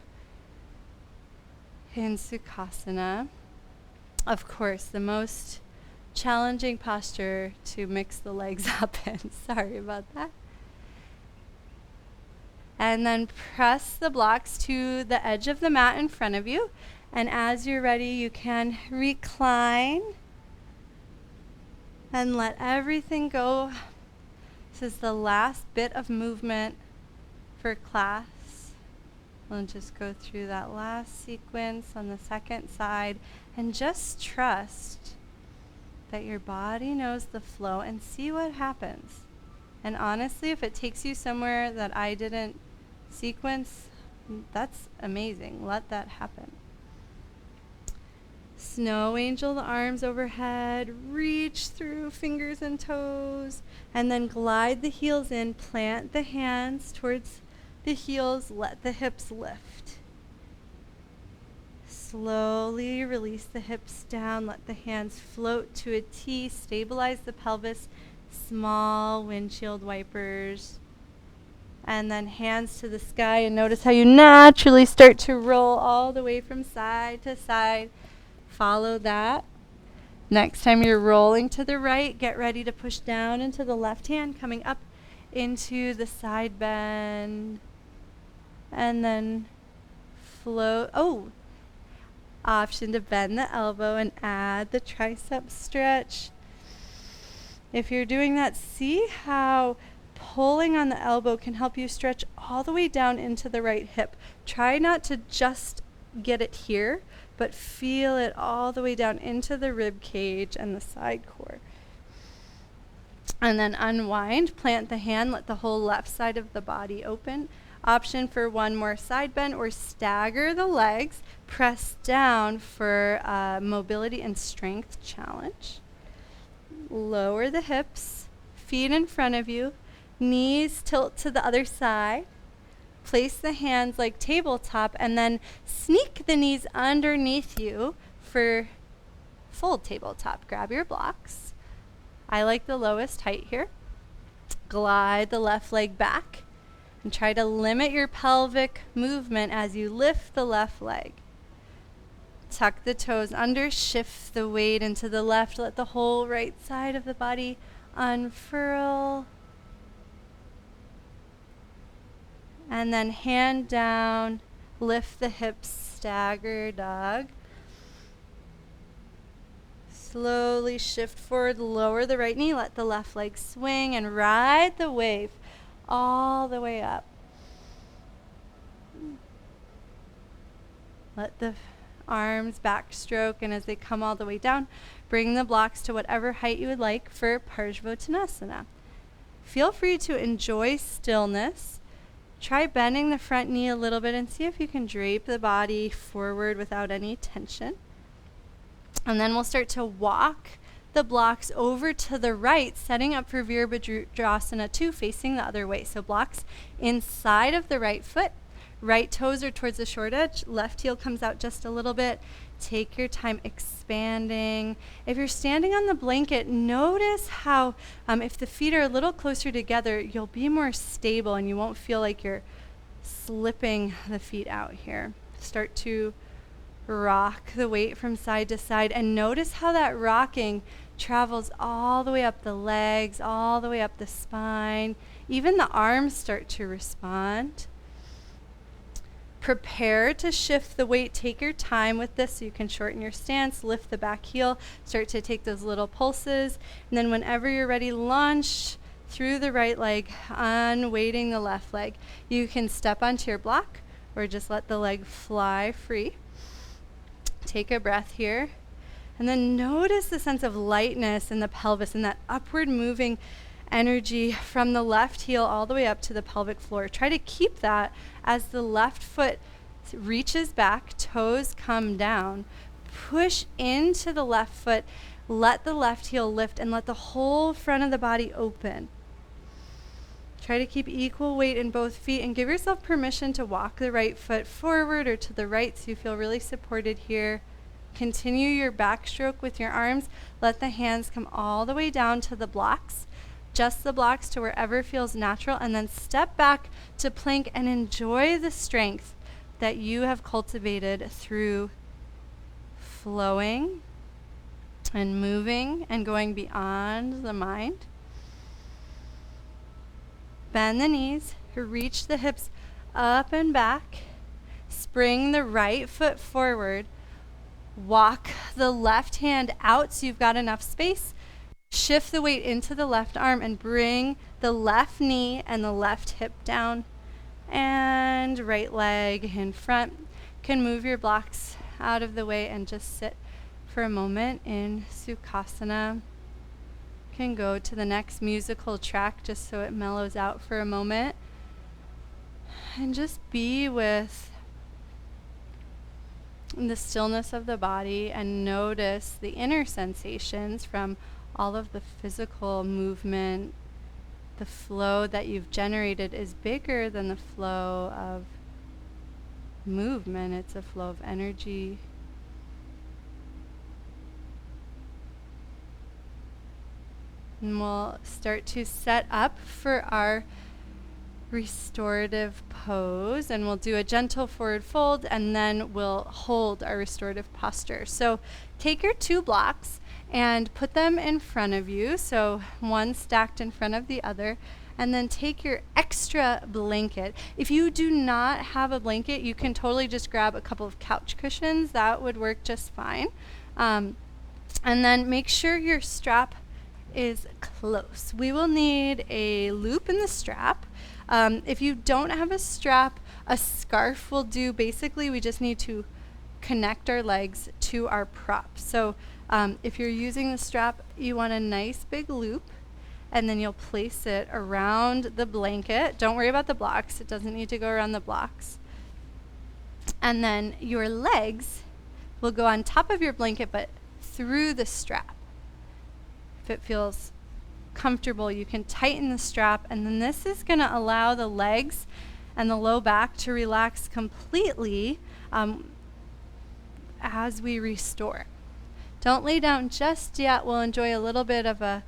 in Sukhasana. Of course, the most challenging posture to mix the legs up in. Sorry about that. And then press the blocks to the edge of the mat in front of you. And as you're ready, you can recline and let everything go. This is the last bit of movement for class. We'll just go through that last sequence on the second side and just trust that your body knows the flow and see what happens. And honestly, if it takes you somewhere that I didn't sequence, that's amazing. Let that happen. Snow angel the arms overhead, reach through fingers and toes, and then glide the heels in, plant the hands towards the heels, let the hips lift. Slowly release the hips down, let the hands float to a T, stabilize the pelvis, small windshield wipers. And then hands to the sky, and notice how you naturally start to roll all the way from side to side. Follow that. Next time you're rolling to the right, get ready to push down into the left hand, coming up into the side bend. And then float. Oh, option to bend the elbow and add the tricep stretch. If you're doing that, see how pulling on the elbow can help you stretch all the way down into the right hip. Try not to just get it here, but feel it all the way down into the rib cage and the side core. And then unwind, plant the hand, let the whole left side of the body open. Option for one more side bend, or stagger the legs, press down for mobility and strength challenge. Lower the hips, feet in front of you, knees tilt to the other side. Place the hands like tabletop, and then sneak the knees underneath you for full tabletop. Grab your blocks. I like the lowest height here. Glide the left leg back and try to limit your pelvic movement as you lift the left leg. Tuck the toes under, shift the weight into the left. Let the whole right side of the body unfurl. And then hand down, lift the hips, stagger dog. Slowly shift forward, lower the right knee, let the left leg swing, and ride the wave all the way up. Let the arms backstroke, and as they come all the way down, bring the blocks to whatever height you would like for Parsvottanasana. Feel free to enjoy stillness. Try bending the front knee a little bit and see if you can drape the body forward without any tension. And then we'll start to walk the blocks over to the right, setting up for Virabhadrasana 2, facing the other way. So blocks inside of the right foot. Right toes are towards the short edge. Left heel comes out just a little bit. Take your time expanding. If you're standing on the blanket, notice how if the feet are a little closer together, you'll be more stable and you won't feel like you're slipping the feet out here. Start to rock the weight from side to side, and notice how that rocking travels all the way up the legs, all the way up the spine. Even the arms start to respond. Prepare to shift the weight. Take your time with this so you can shorten your stance, lift the back heel, start to take those little pulses, and then whenever you're ready, launch through the right leg, unweighting the left leg. You can step onto your block or just let the leg fly free. Take a breath here, and then notice the sense of lightness in the pelvis and that upward moving energy from the left heel all the way up to the pelvic floor. Try to keep that as the left foot reaches back, toes come down. Push into the left foot, let the left heel lift, and let the whole front of the body open. Try to keep equal weight in both feet and give yourself permission to walk the right foot forward or to the right so you feel really supported here. Continue your backstroke with your arms. Let the hands come all the way down to the blocks. Just the blocks to wherever feels natural, and then step back to plank and enjoy the strength that you have cultivated through flowing and moving and going beyond the mind. Bend the knees, reach the hips up and back. Spring the right foot forward. Walk the left hand out so you've got enough space. Shift the weight into the left arm and bring the left knee and the left hip down. And right leg in front. Can move your blocks out of the way and just sit for a moment in Sukhasana. Can go to the next musical track just so it mellows out for a moment. And just be with in the stillness of the body and notice the inner sensations from all of the physical movement. The flow that you've generated is bigger than the flow of movement. It's a flow of energy. And we'll start to set up for our restorative pose, and we'll do a gentle forward fold, and then we'll hold our restorative posture. So take your 2 blocks and put them in front of you, so one stacked in front of the other, and then take your extra blanket. If you do not have a blanket, you can totally just grab a couple of couch cushions. That would work just fine. And then make sure your strap is close. We will need a loop in the strap. If you don't have a strap, a scarf will do. Basically, we just need to connect our legs to our prop. So if you're using the strap, you want a nice big loop, and then you'll place it around the blanket. Don't worry about the blocks. It doesn't need to go around the blocks. And then your legs will go on top of your blanket, but through the strap. If it feels comfortable, you can tighten the strap, and then this is going to allow the legs and the low back to relax completely as we restore. Don't lay down just yet. We'll enjoy a little bit of a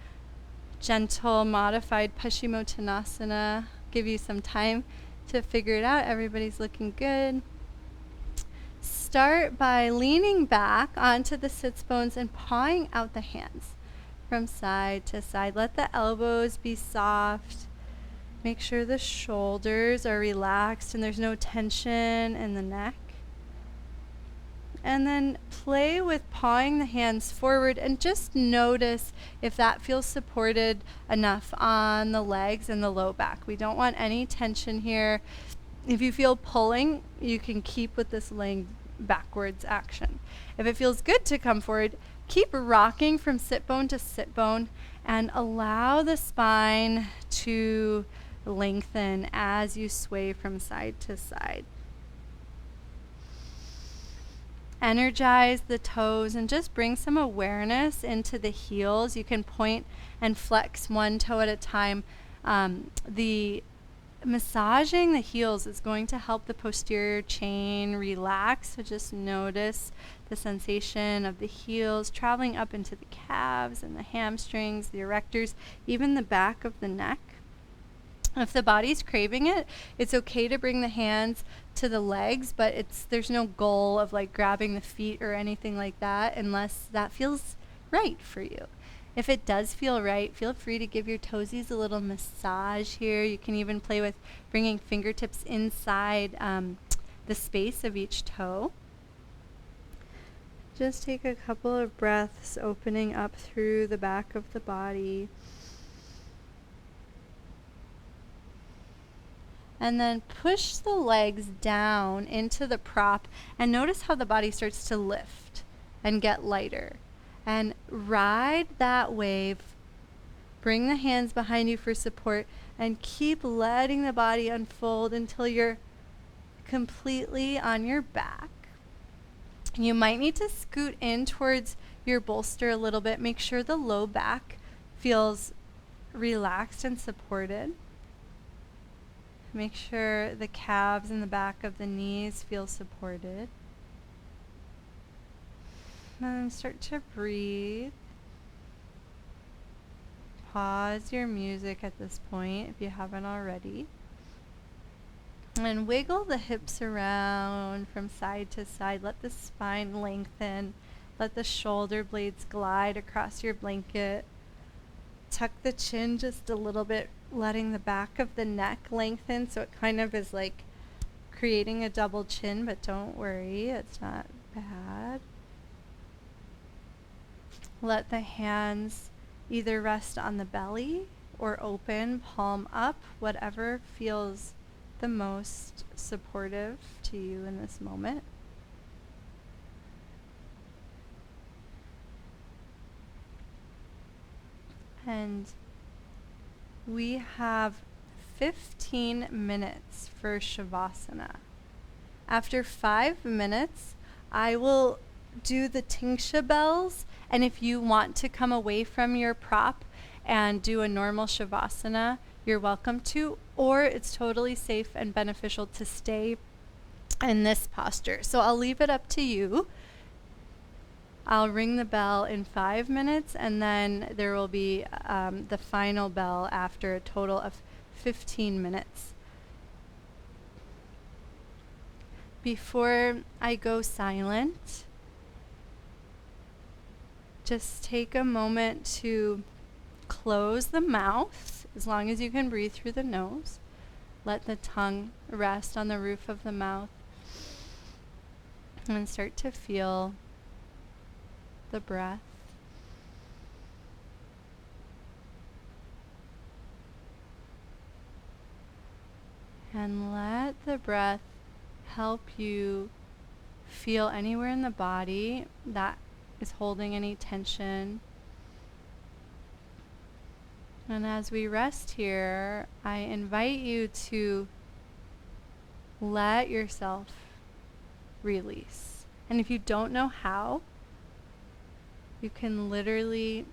gentle modified Paschimottanasana. Give you some time to figure it out. Everybody's looking good. Start by leaning back onto the sits bones and pawing out the hands from side to side. Let the elbows be soft. Make sure the shoulders are relaxed and there's no tension in the neck. And then play with pawing the hands forward and just notice if that feels supported enough on the legs and the low back. We don't want any tension here. If you feel pulling, you can keep with this laying backwards action. If it feels good to come forward, keep rocking from sit bone to sit bone and allow the spine to lengthen as you sway from side to side. Energize the toes and just bring some awareness into the heels. You can point and flex one toe at a time. The massaging the heels is going to help the posterior chain relax. So just notice the sensation of the heels traveling up into the calves and the hamstrings, the erectors, even the back of the neck. If the body's craving it, it's okay to bring the hands to the legs, but there's no goal of like grabbing the feet or anything like that unless that feels right for you. If it does feel right, feel free to give your toesies a little massage here. You can even play with bringing fingertips inside the space of each toe. Just take a couple of breaths, opening up through the back of the body. And then push the legs down into the prop and notice how the body starts to lift and get lighter. And ride that wave. Bring the hands behind you for support and keep letting the body unfold until you're completely on your back. You might need to scoot in towards your bolster a little bit. Make sure the low back feels relaxed and supported. Make sure the calves and the back of the knees feel supported. And then start to breathe. Pause your music at this point if you haven't already. And wiggle the hips around from side to side. Let the spine lengthen. Let the shoulder blades glide across your blanket. Tuck the chin just a little bit, letting the back of the neck lengthen so it kind of is like creating a double chin, but don't worry, it's not bad. Let the hands either rest on the belly or open, palm up, whatever feels the most supportive to you in this moment. And we have 15 minutes for Savasana. After 5 minutes, I will do the tingsha bells, and if you want to come away from your prop and do a normal shavasana, you're welcome to, or it's totally safe and beneficial to stay in this posture. So I'll leave it up to you. I'll ring the bell in 5 minutes, and then there will be the final bell after a total of 15 minutes. Before I go silent, just take a moment to close the mouth as long as you can breathe through the nose. Let the tongue rest on the roof of the mouth and start to feel the breath. And let the breath help you feel anywhere in the body that is holding any tension. And as we rest here, I invite you to let yourself release. And if you don't know how, you can literally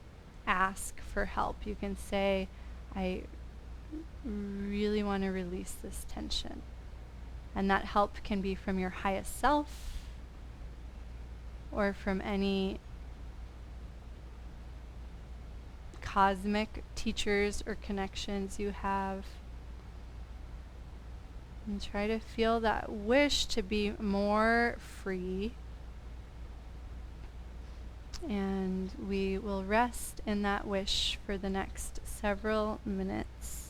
ask for help. You can say, I really want to release this tension. And that help can be from your highest self or from any cosmic teachers or connections you have. And try to feel that wish to be more free. And we will rest in that wish for the next several minutes.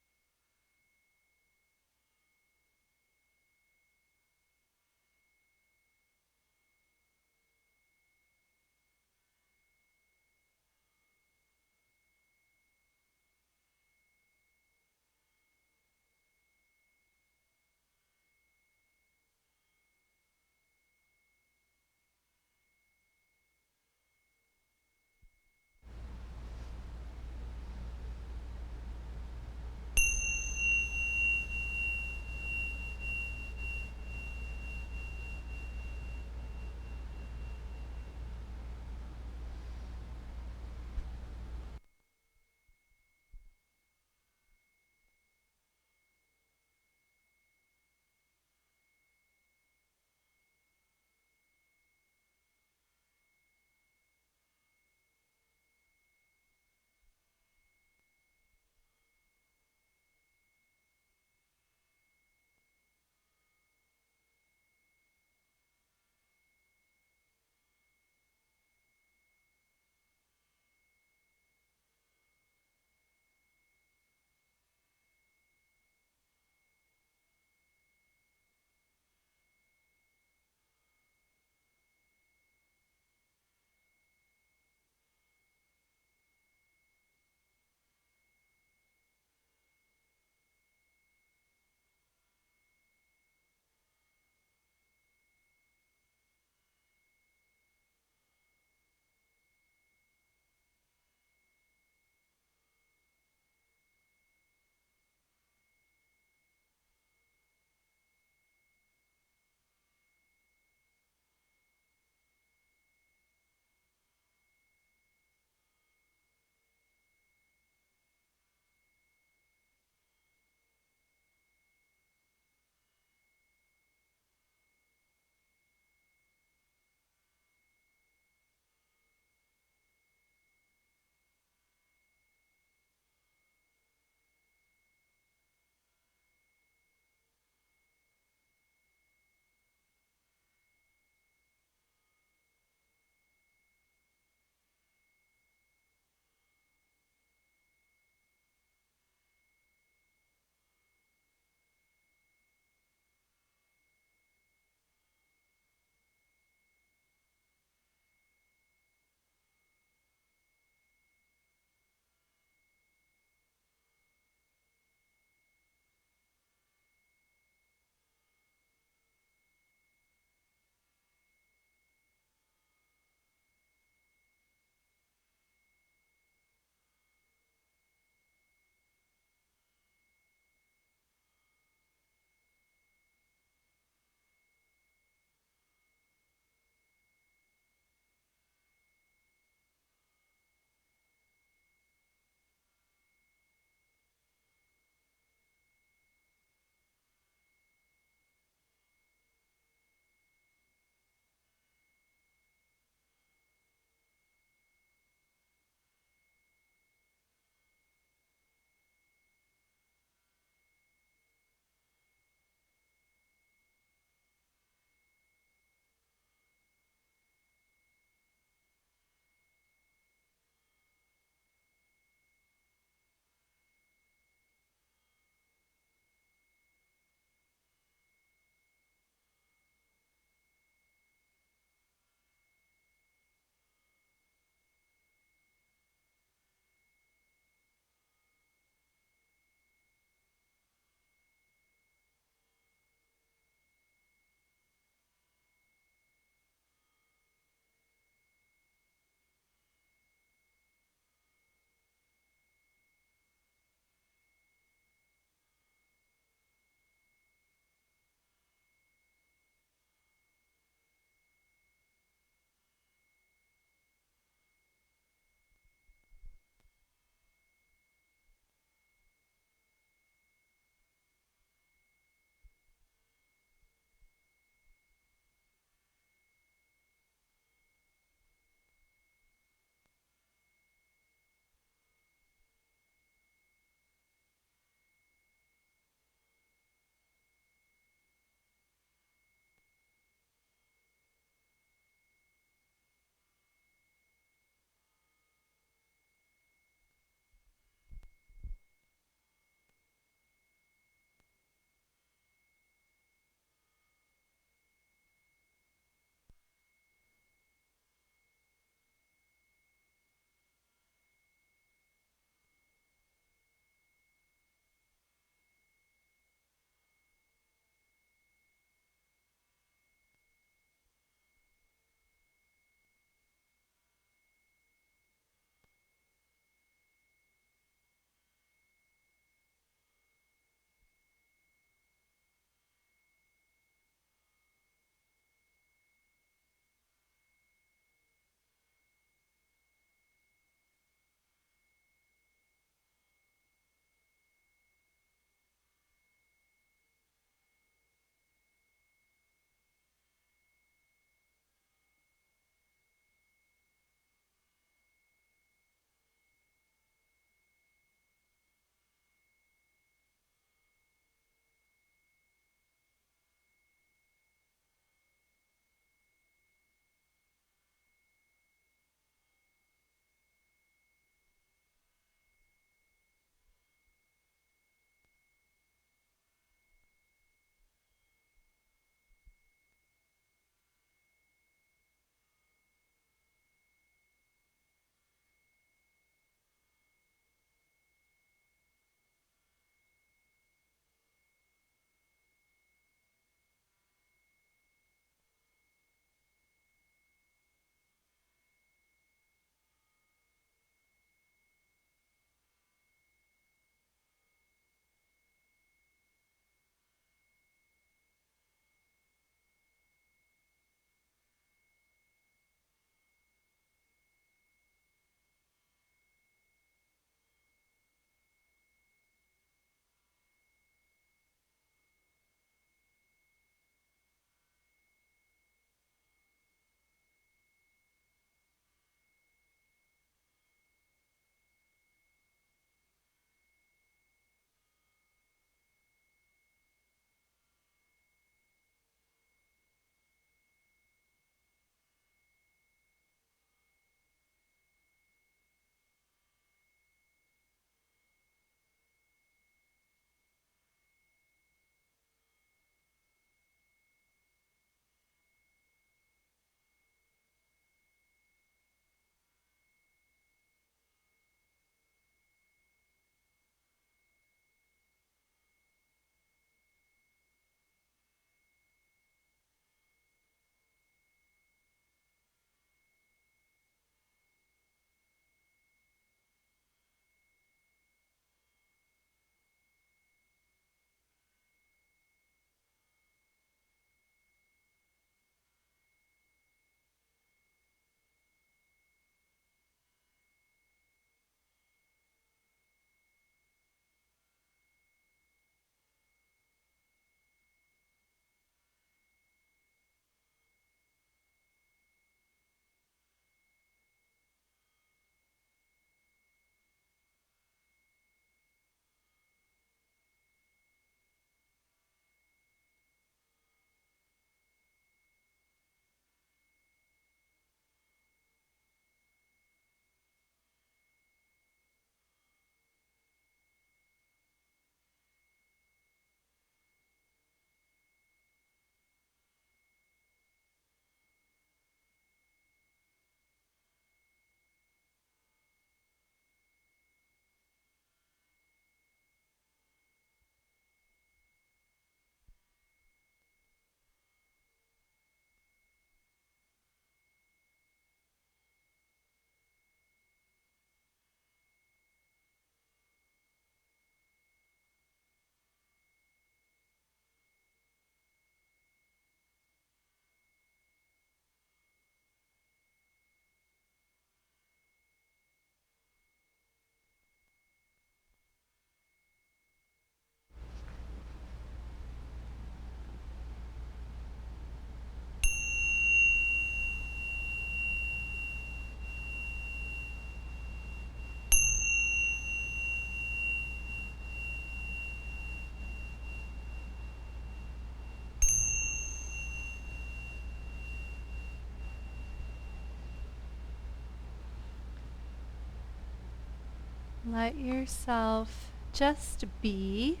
Let yourself just be,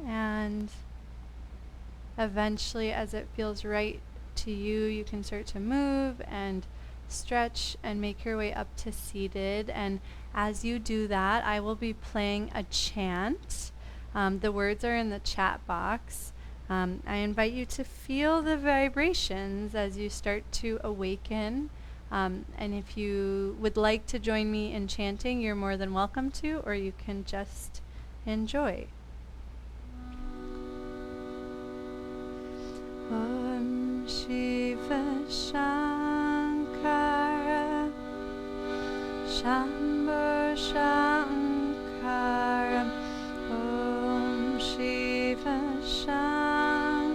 and eventually, as it feels right to you, you can start to move and stretch and make your way up to seated. And as you do that, I will be playing a chant. The words are in the chat box. I invite you to feel the vibrations as you start to awaken. And if you would like to join me in chanting, you're more than welcome to, or you can just enjoy. Om Shiva Shankara Shambho Shankara Om Shiva Shankara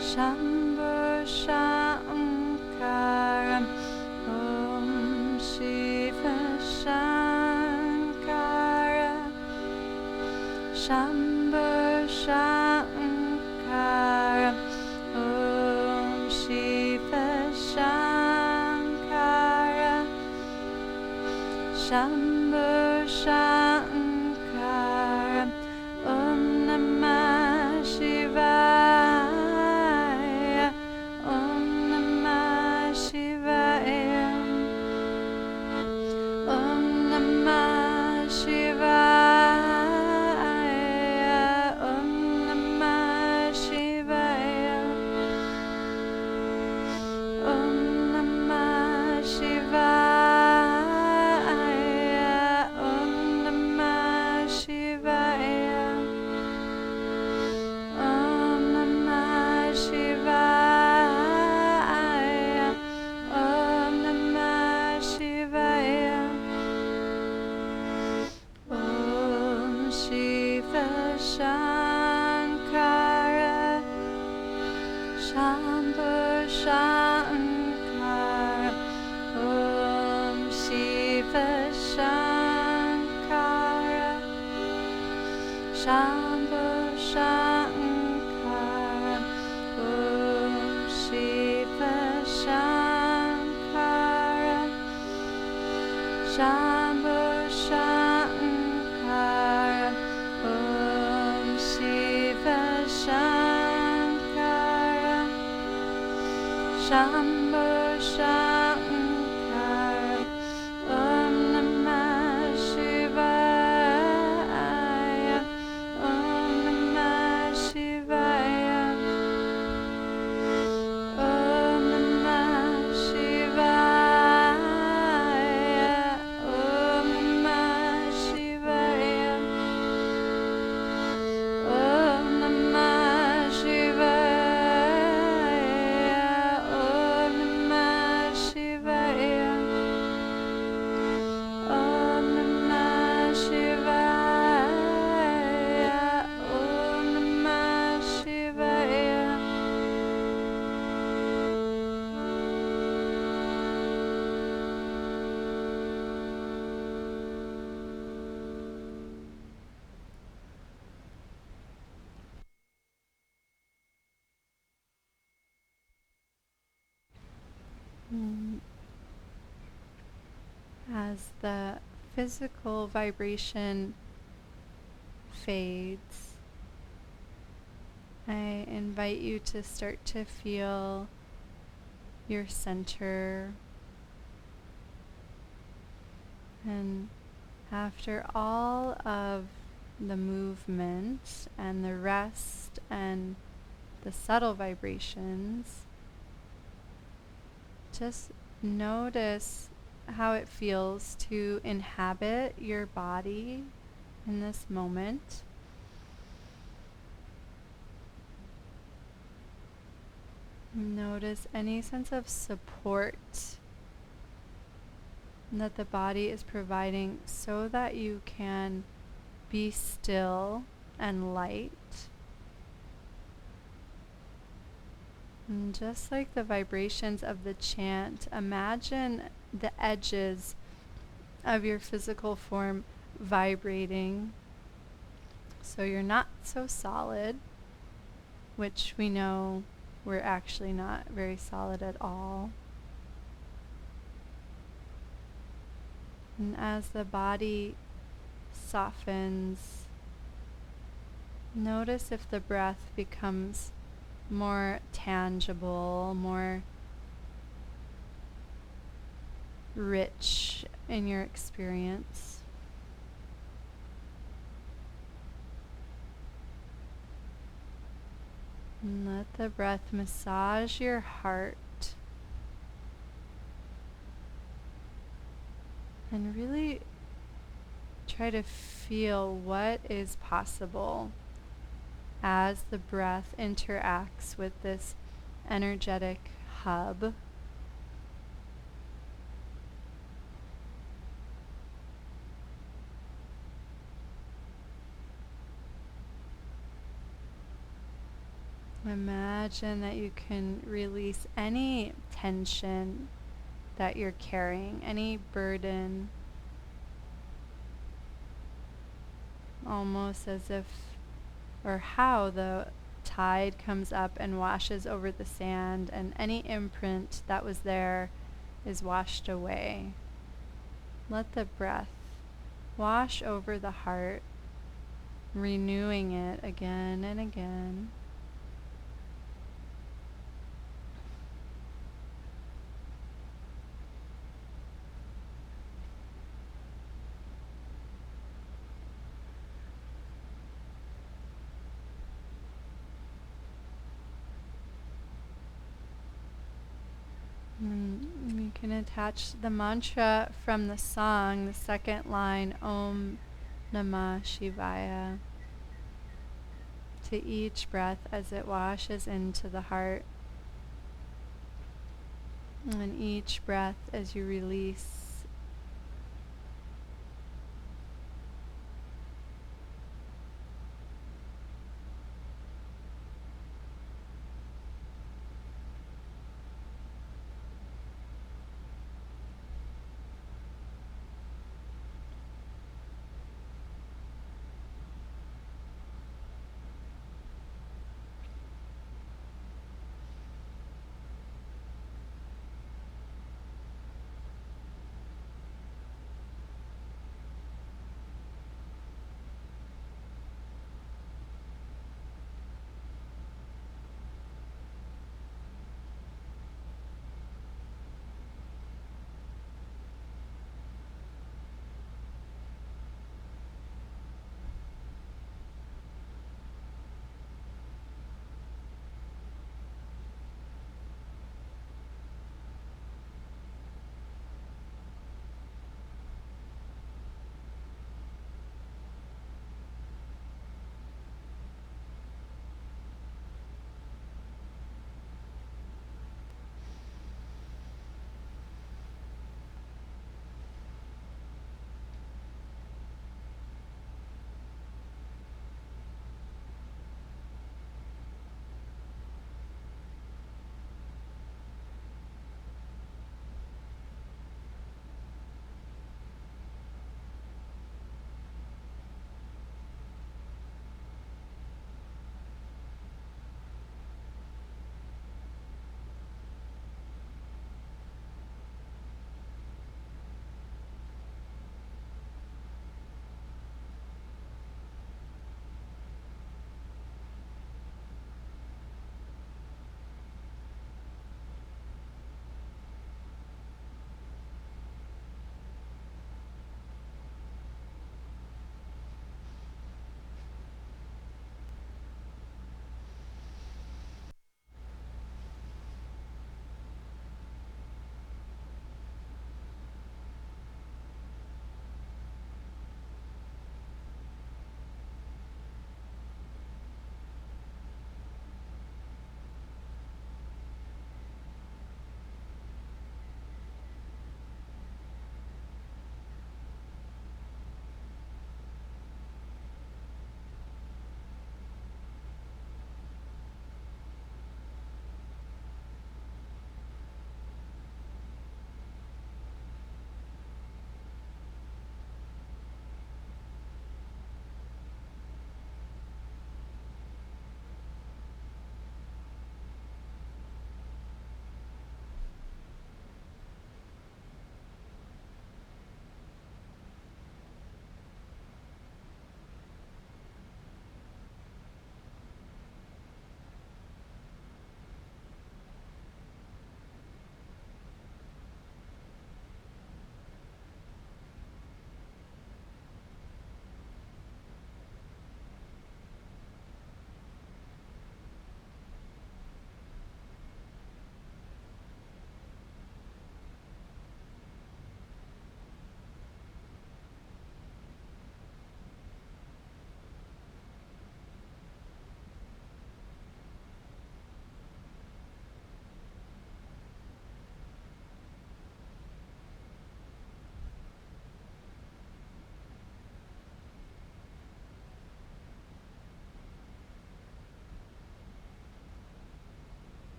Shambho Shankara Om Shiva Shankara Shambho Shankara Om Shiva Shankara Shambho Shankara Om Namah Shivaya Om Namah Shivaya Om Namah Shivaya Om Namah Shivaya Om Namah Shivaya Om Namah Shivaya Om Namah Shivaya Om Namah Shivaya Om Shiva Shankara Shambho Shankara Om Shiva Shankara Shambho Shankara Om Shiva Shankara Shambho Shankara Om Shiva Shankara Shambho Shankara Om Namah Shivaya Om Namah Shivaya Om Namah Shivaya Om Namah Shivaya Om Namah Shivaya Om Namah Shivaya Om Namah Shivaya Om Namah Shivaya Mm. As the physical vibration fades, I invite you to start to feel your center. And after all of the movement and the rest and the subtle vibrations, just notice how it feels to inhabit your body in this moment. Notice any sense of support that the body is providing so that you can be still and light. And just like the vibrations of the chant, imagine the edges of your physical form vibrating so you're not so solid, which we know we're actually not very solid at all. And as the body softens, notice if the breath becomes more tangible, more rich in your experience. And let the breath massage your heart and really try to feel what is possible as the breath interacts with this energetic hub. Imagine that you can release any tension that you're carrying, any burden, almost as if, or how the tide comes up and washes over the sand, and any imprint that was there is washed away. Let the breath wash over the heart, renewing it again and again. And you can attach the mantra from the song, the second line, Om Namah Shivaya, to each breath as it washes into the heart. And each breath as you release.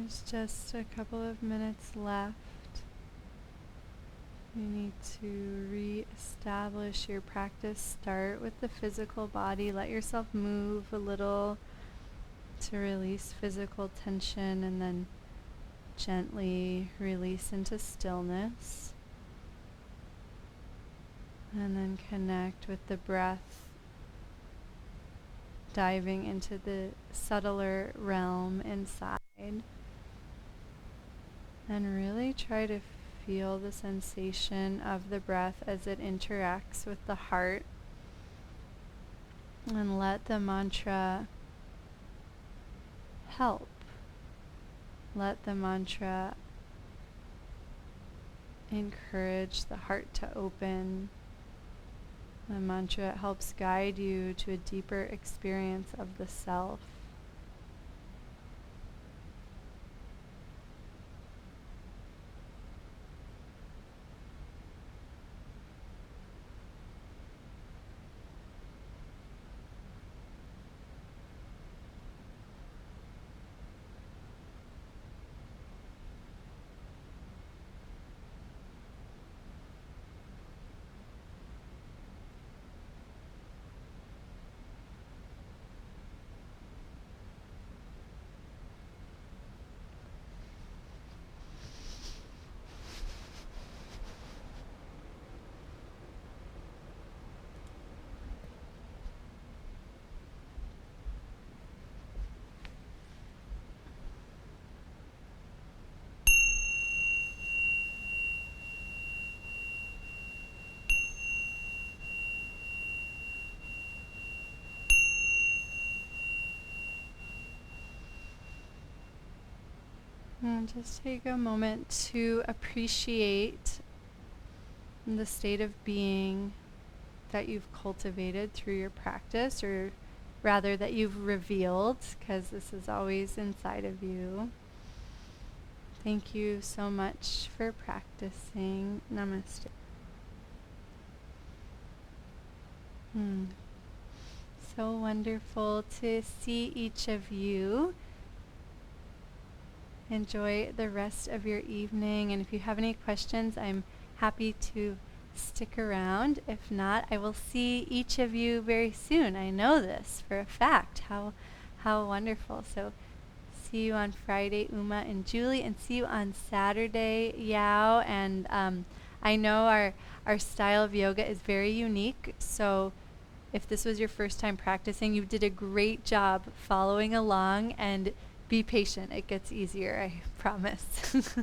There's just a couple of minutes left. You need to re-establish your practice. Start with the physical body. Let yourself move a little to release physical tension, and then gently release into stillness. And then connect with the breath, diving into the subtler realm inside. And really try to feel the sensation of the breath as it interacts with the heart. And let the mantra help. Let the mantra encourage the heart to open. The mantra helps guide you to a deeper experience of the self. And just take a moment to appreciate the state of being that you've cultivated through your practice, or rather that you've revealed, because this is always inside of you. Thank you so much for practicing. Namaste. So wonderful to see each of you. Enjoy the rest of your evening, and if you have any questions, I'm happy to stick around. If not, I will see each of you very soon. I know this for a fact. How wonderful. So see you on Friday, Uma and Julie, and see you on Saturday, Yao. And I know our style of yoga is very unique, so if this was your first time practicing, you did a great job following along, and be patient. It gets easier, I promise.